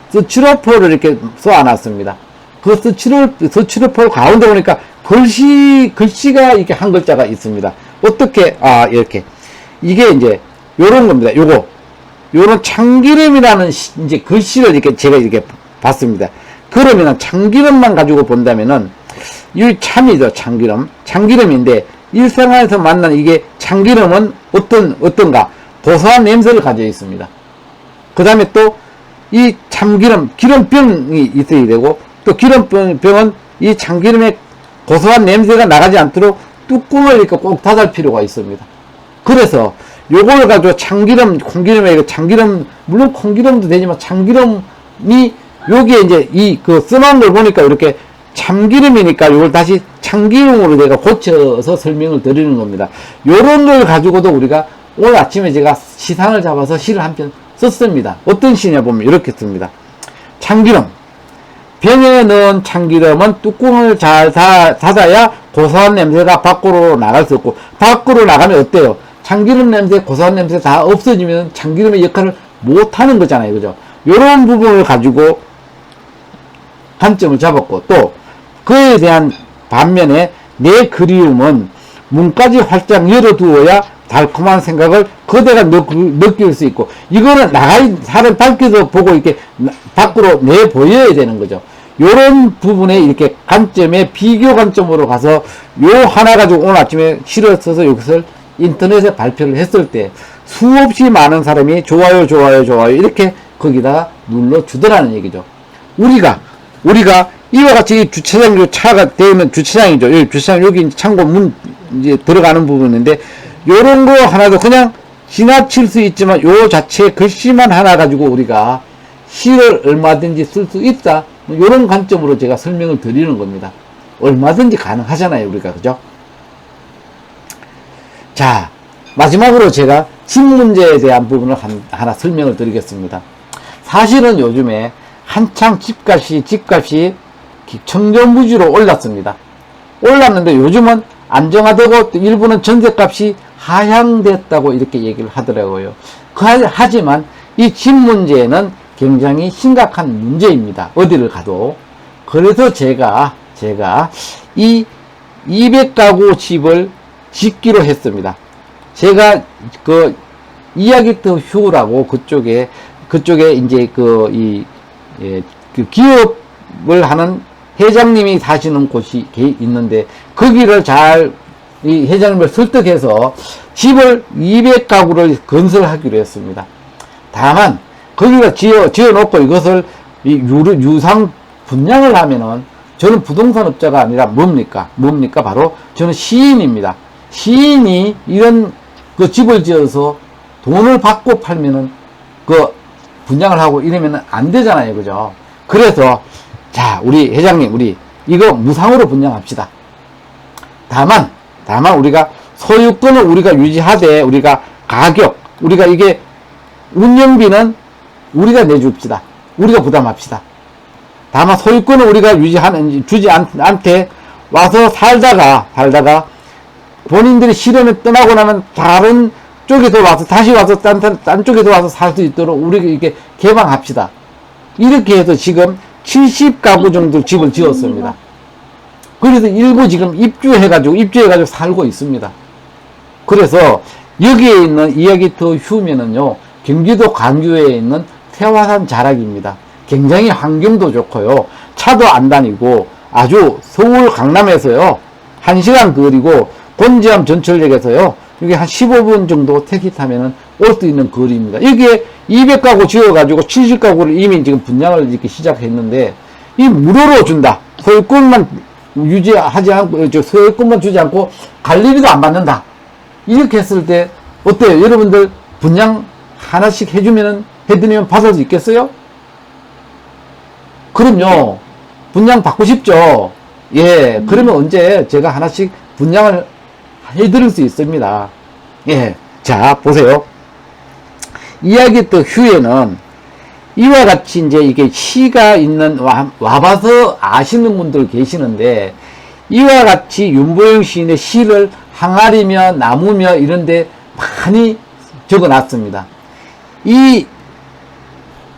스티로폼을 이렇게 쏘아놨습니다. 그 스티로폼 가운데 보니까 글씨가 이렇게 한 글자가 있습니다. 어떻게, 이렇게. 이게 이제, 요런 겁니다. 요런 참기름이라는 이제 글씨를 제가 이렇게 봤습니다. 그러면은 참기름만 가지고 본다면은, 이 참이죠, 참기름. 참기름인데, 일생활에서 만난 이게 참기름은 어떤가? 고소한 냄새를 가지고 있습니다. 그 다음에 또, 이 참기름, 기름병이 있어야 되고, 또 기름병은 이 참기름의 고소한 냄새가 나가지 않도록 뚜껑을 이렇게 꼭 닫을 필요가 있습니다. 그래서 요걸 가지고 참기름, 콩기름에 참기름, 물론 콩기름도 되지만 참기름이 여기에 이제 써놓은 걸 보니까 이렇게 참기름이니까 이걸 다시 참기름으로 내가 고쳐서 설명을 드리는 겁니다. 요런 걸 가지고도 우리가 오늘 아침에 제가 시상을 잡아서 시를 한 편 썼습니다. 어떤 시냐 보면 이렇게 씁니다. 참기름. 병에 넣은 참기름은 뚜껑을 잘 닫아야 고소한 냄새가 밖으로 나갈 수 없고, 밖으로 나가면 어때요? 참기름 냄새, 고소한 냄새 다 없어지면 참기름의 역할을 못하는 거잖아요. 그죠? 요런 부분을 가지고 관점을 잡았고, 또 그에 대한 반면에 내 그리움은 문까지 활짝 열어두어야 달콤한 생각을 그대가 느낄 수 있고, 이거는 살을 밝혀서 보고 이렇게 밖으로 내보여야 되는 거죠. 요런 부분에 이렇게 관점에 비교 관점으로 가서 요 하나 가지고 오늘 아침에 시를 써서 이것을 인터넷에 발표를 했을 때 수없이 많은 사람이 좋아요 이렇게 거기다가 눌러주더라는 얘기죠. 우리가 이와 같이 주차장, 차가 되어 있는 주차장이죠. 여기 주차장, 여기 창고 문 이제 들어가는 부분인데, 요런 거 하나도 그냥 지나칠 수 있지만 요 자체 글씨만 하나 가지고 우리가 시를 얼마든지 쓸 수 있다. 요런 관점으로 제가 설명을 드리는 겁니다. 얼마든지 가능하잖아요, 우리가. 그죠? 자, 마지막으로 제가 집 문제에 대한 부분을 하나 설명을 드리겠습니다. 사실은 요즘에 한창 집값이 천정부지로 올랐습니다. 올랐는데 요즘은 안정화되고 또 일부는 전세값이 하향됐다고 이렇게 얘기를 하더라고요. 하지만 이 집 문제는 굉장히 심각한 문제입니다. 어디를 가도. 그래서 제가 이 200가구 집을 짓기로 했습니다. 제가 이야기터 휴라고 그쪽에 이제 기업을 하는 회장님이 사시는 곳이 있는데, 거기를 이 회장님을 설득해서 집을 200가구를 건설하기로 했습니다. 다만 거기가 지어놓고 이것을 유상 분양을 하면은, 저는 부동산 업자가 아니라 뭡니까? 바로 저는 시인입니다. 시인이 이런 집을 지어서 돈을 받고 팔면은 분양을 하고 이러면은 안 되잖아요. 그죠? 그래서 자, 우리 회장님, 우리 이거 무상으로 분양합시다. 다만 우리가 소유권을 우리가 유지하되, 우리가 가격, 우리가 이게 운영비는 우리가 내줍시다. 우리가 부담합시다. 다만 소유권을 우리가 주지 않되 와서 살다가 본인들이 실현을 떠나고 나면 다른 쪽에서 와서 다시 와서 딴 쪽에서 와서 살 수 있도록 우리가 이렇게 개방합시다. 이렇게 해서 지금 70가구 정도 집을 지었습니다. 그래서 일부 지금 입주해가지고 살고 있습니다. 그래서 여기에 있는 이야기터 휴면은요, 경기도 광주에 있는 태화산 자락입니다. 굉장히 환경도 좋고요, 차도 안 다니고 아주 서울 강남에서요 1시간 거리고 곤지암 전철역에서요 여기 한 15분 정도 택시 타면은 올 수 있는 거리입니다. 여기에 200가구 지어가지고 70가구를 이미 지금 분양을 이렇게 시작했는데, 이 무료로 준다. 소유권만 유지하지 않고, 소유권만 주지 않고 관리비도 안 받는다. 이렇게 했을 때 어때요? 여러분들 분양 하나씩 해드리면 받을 수 있겠어요? 그럼요. 분양 받고 싶죠? 예. 그러면 언제 제가 하나씩 분양을 해드릴 수 있습니다. 예. 자, 보세요. 이야기 또 후에는 이와 같이 이제 이게 시가 있는, 와봐서 아시는 분들 계시는데, 이와 같이 윤보영 시인의 시를 항아리며 나무며 이런데 많이 적어 놨습니다. 이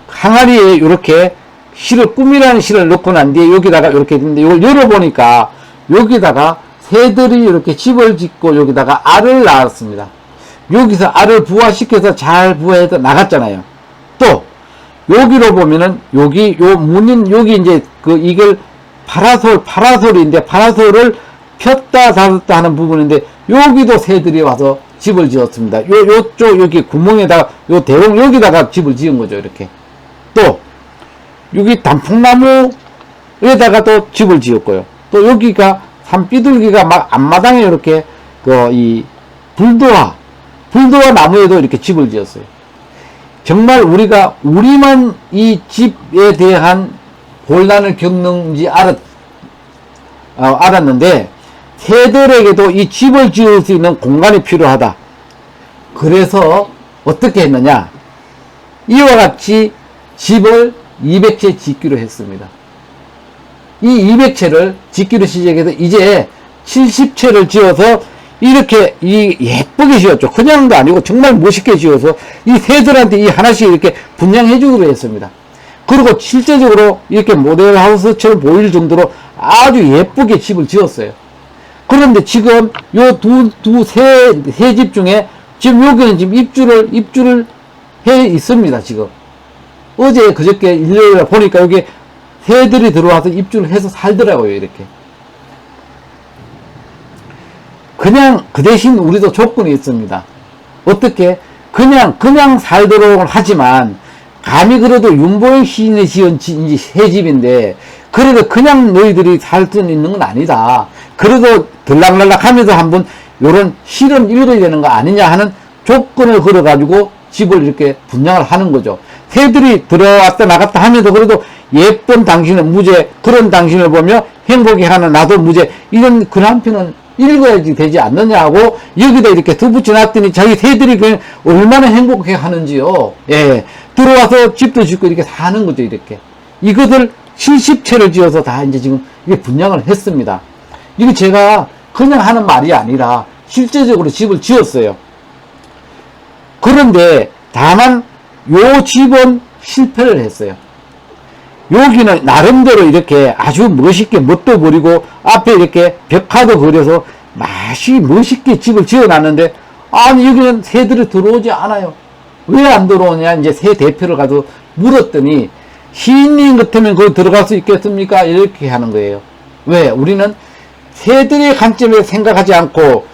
항아리에 이렇게 시를, 꿈이라는 시를 넣고 난 뒤에 여기다가 이렇게 있는데, 이걸 열어보니까 여기다가 새들이 이렇게 집을 짓고 여기다가 알을 낳았습니다. 여기서 알을 부화시켜서 잘 부화해서 나갔잖아요. 또 여기로 보면은 여기 요 문인 여기 이제 이걸 파라솔인데 파라솔을 폈다 닫았다 하는 부분인데 여기도 새들이 와서 집을 지었습니다. 요쪽 여기 구멍에다가 요 대롱 여기다가 집을 지은 거죠. 이렇게. 또 여기 단풍나무에다가 또 집을 지었고요. 또 여기가 산비둘기가 막 앞마당에 이렇게 이 불도화 나무에도 이렇게 집을 지었어요. 정말 우리만 이 집에 대한 곤란을 겪는지 알았는데, 새들에게도 이 집을 지을 수 있는 공간이 필요하다. 그래서 어떻게 했느냐? 이와 같이 집을 200채 짓기로 했습니다. 이 200채를 짓기로 시작해서 이제 70채를 지어서 이렇게 예쁘게 지었죠. 그냥도 아니고 정말 멋있게 지어서 이 새들한테 이 하나씩 이렇게 분양해 주기로 했습니다. 그리고 실제적으로 이렇게 모델하우스처럼 보일 정도로 아주 예쁘게 집을 지었어요. 그런데 지금 요 세 집 중에 지금 여기는 지금 입주를 해 있습니다. 지금 어제 그저께 일요일에 보니까 여기 새들이 들어와서 입주를 해서 살더라고요. 이렇게. 그냥 그 대신 우리도 조건이 있습니다. 어떻게? 그냥 살도록 하지만, 감히 그래도 윤보영 시인의 지은 새 집인데, 그래도 그냥 너희들이 살 수 있는 건 아니다. 그래도 들락날락 하면서 한번 요런 시를 읽어야 되는 거 아니냐 하는 조건을 걸어가지고 집을 이렇게 분양을 하는 거죠. 새들이 들어왔다 나갔다 하면서 그래도 예쁜 당신은 무죄, 그런 당신을 보며 행복해 하는 나도 무죄, 이런 글 한 편은 읽어야지 되지 않느냐 하고 여기다 이렇게 덧붙여 놨더니 자기 새들이 그냥 얼마나 행복해 하는지요. 예. 들어와서 집도 짓고 이렇게 사는 거죠. 이렇게. 이것을 70채를 지어서 다 이제 지금 이게 분양을 했습니다. 이게 제가 그냥 하는 말이 아니라 실제적으로 집을 지었어요. 그런데 다만 요 집은 실패를 했어요. 여기는 나름대로 이렇게 아주 멋있게 멋도 부리고 앞에 이렇게 벽화도 그려서 맛이 멋있게 집을 지어놨는데, 아니 여기는 새들이 들어오지 않아요. 왜 안 들어오냐? 이제 새 대표를 가서 물었더니, 시인님 같으면 거기 들어갈 수 있겠습니까? 이렇게 하는 거예요. 왜? 우리는 새들의 관점에서 생각하지 않고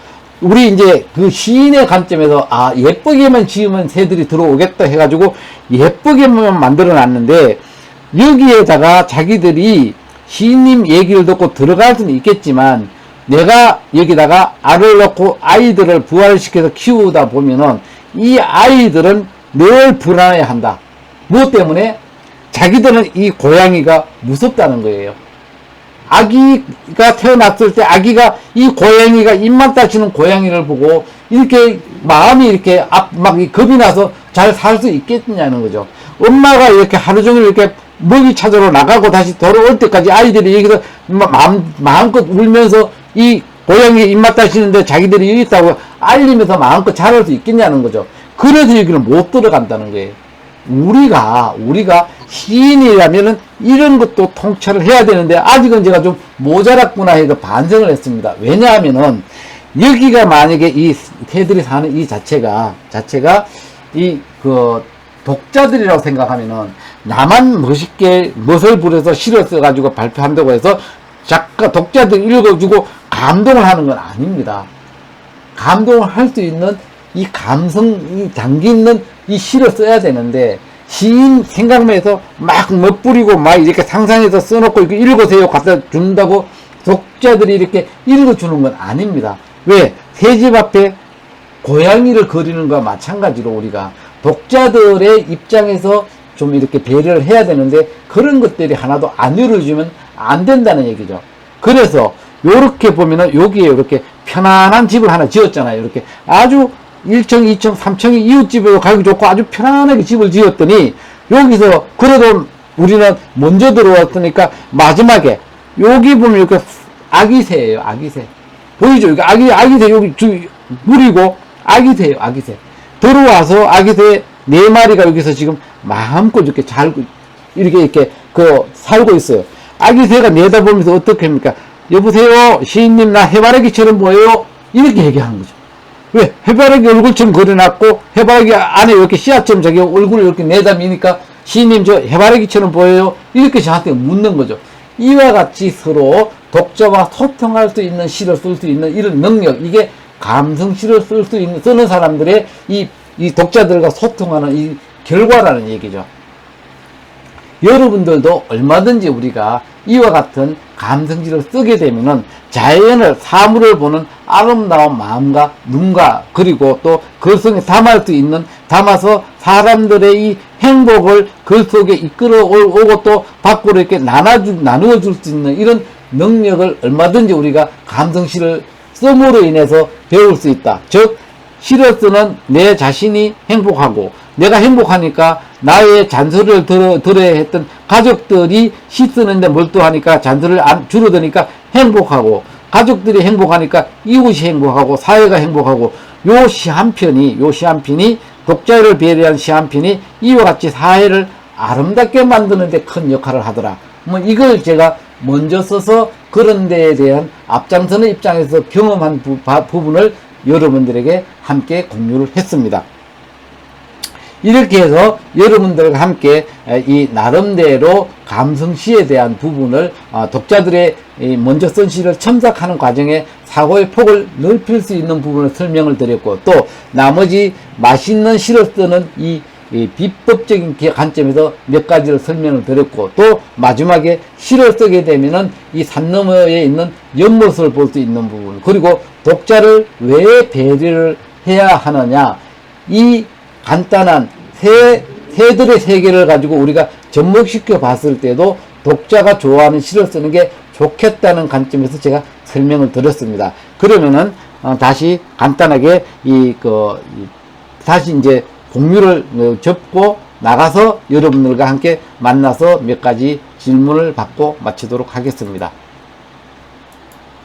우리 이제 그 시인의 관점에서 예쁘게만 지으면 새들이 들어오겠다 해가지고 예쁘게만 만들어 놨는데, 여기에다가 자기들이 시인님 얘기를 듣고 들어갈 수는 있겠지만, 내가 여기다가 알을 넣고 아이들을 부활시켜서 키우다 보면은 이 아이들은 늘 불안해 한다. 무엇 때문에? 자기들은 이 고양이가 무섭다는 거예요. 아기가 태어났을 때 아기가 이 고양이가 입맛 다치는 고양이를 보고 이렇게 마음이 이렇게 막 겁이 나서 잘 살 수 있겠냐는 거죠. 엄마가 이렇게 하루 종일 이렇게 먹이 찾으러 나가고 다시 돌아올 때까지 아이들이 여기서 마음껏 울면서 이 고양이 입맛 다시는데 자기들이 여기 있다고 알리면서 마음껏 자랄 수 있겠냐는 거죠. 그래서 여기를 못 들어간다는 거예요. 우리가 시인이라면은 이런 것도 통찰을 해야 되는데 아직은 제가 좀 모자랐구나 해서 반성을 했습니다. 왜냐하면은 여기가 만약에 이 새들이 사는 이 자체가 이 독자들이라고 생각하면은 나만 멋있게 멋을 부려서 시를 써가지고 발표한다고 해서 독자들 읽어주고 감동을 하는 건 아닙니다. 감동을 할 수 있는 이 감성이 담겨있는 이 시를 써야 되는데, 시인 생각만 해서 막 멋부리고 막 이렇게 상상해서 써놓고 이렇게 읽으세요 갖다 준다고 독자들이 이렇게 읽어주는 건 아닙니다. 왜? 새집 앞에 고양이를 그리는 것과 마찬가지로 우리가 독자들의 입장에서 좀 이렇게 배려를 해야 되는데, 그런 것들이 하나도 안 이루어지면 안 된다는 얘기죠. 그래서 요렇게 보면은 여기에 이렇게 편안한 집을 하나 지었잖아요. 이렇게 아주 1층, 2층, 3층이 이웃집으로 가기 좋고 아주 편안하게 집을 지었더니, 여기서 그래도 우리는 먼저 들어왔으니까 마지막에 여기 보면 이렇게 아기새예요. 아기새 보이죠? 이거 아기새 여기 물이고 아기새예요. 아기새 들어와서 아기새 4마리가 여기서 지금 마음껏 이렇게 이렇게 살고 있어요. 아기새가 내다보면서 어떻게 합니까? 여보세요, 시인님, 나 해바라기처럼 보여요? 이렇게 얘기하는 거죠. 왜? 해바라기 얼굴처럼 그려놨고, 해바라기 안에 이렇게 씨앗처럼 자기 얼굴을 이렇게 내다미니까, 시인님, 저 해바라기처럼 보여요? 이렇게 저한테 묻는 거죠. 이와 같이 서로 독자와 소통할 수 있는 시를 쓸 수 있는 이런 능력, 이게 감성시를 쓰는 사람들의 이 독자들과 소통하는 이 결과라는 얘기죠. 여러분들도 얼마든지 우리가 이와 같은 감성시를 쓰게 되면은 자연을, 사물을 보는 아름다운 마음과 눈과, 그리고 또 글 속에 담아서 사람들의 이 행복을 글 속에 이끌어 오고 또 밖으로 이렇게 나누어 줄 수 있는 이런 능력을 얼마든지 우리가 감성시를 씀으로 인해서 배울 수 있다. 즉, 시를 쓰는 내 자신이 행복하고, 내가 행복하니까 나의 잔소리를 들어야 했던 가족들이 시 쓰는데 몰두하니까 잔소리를 줄어드니까 행복하고, 가족들이 행복하니까 이웃이 행복하고, 사회가 행복하고, 요 시 한 편이 독자를 배려한 시 한 편이 이와 같이 사회를 아름답게 만드는 데 큰 역할을 하더라. 이걸 제가 먼저 써서 그런 데에 대한 앞장서는 입장에서 경험한 부분을 여러분들에게 함께 공유를 했습니다. 이렇게 해서 여러분들과 함께 이 나름대로 감성시에 대한 부분을 독자들의 먼저 쓴 시를 첨삭하는 과정에 사고의 폭을 넓힐 수 있는 부분을 설명을 드렸고, 또 나머지 맛있는 시를 쓰는 이 비법적인 관점에서 몇 가지를 설명을 드렸고, 또 마지막에 시를 쓰게 되면은 이 산 너머에 있는 연못을 볼 수 있는 부분, 그리고 독자를 왜 배려를 해야 하느냐, 이 간단한 새들의 세계를 가지고 우리가 접목시켜 봤을 때도 독자가 좋아하는 시를 쓰는 게 좋겠다는 관점에서 제가 설명을 드렸습니다. 그러면은 다시 간단하게 다시 이제 공유를 접고 나가서 여러분들과 함께 만나서 몇 가지 질문을 받고 마치도록 하겠습니다.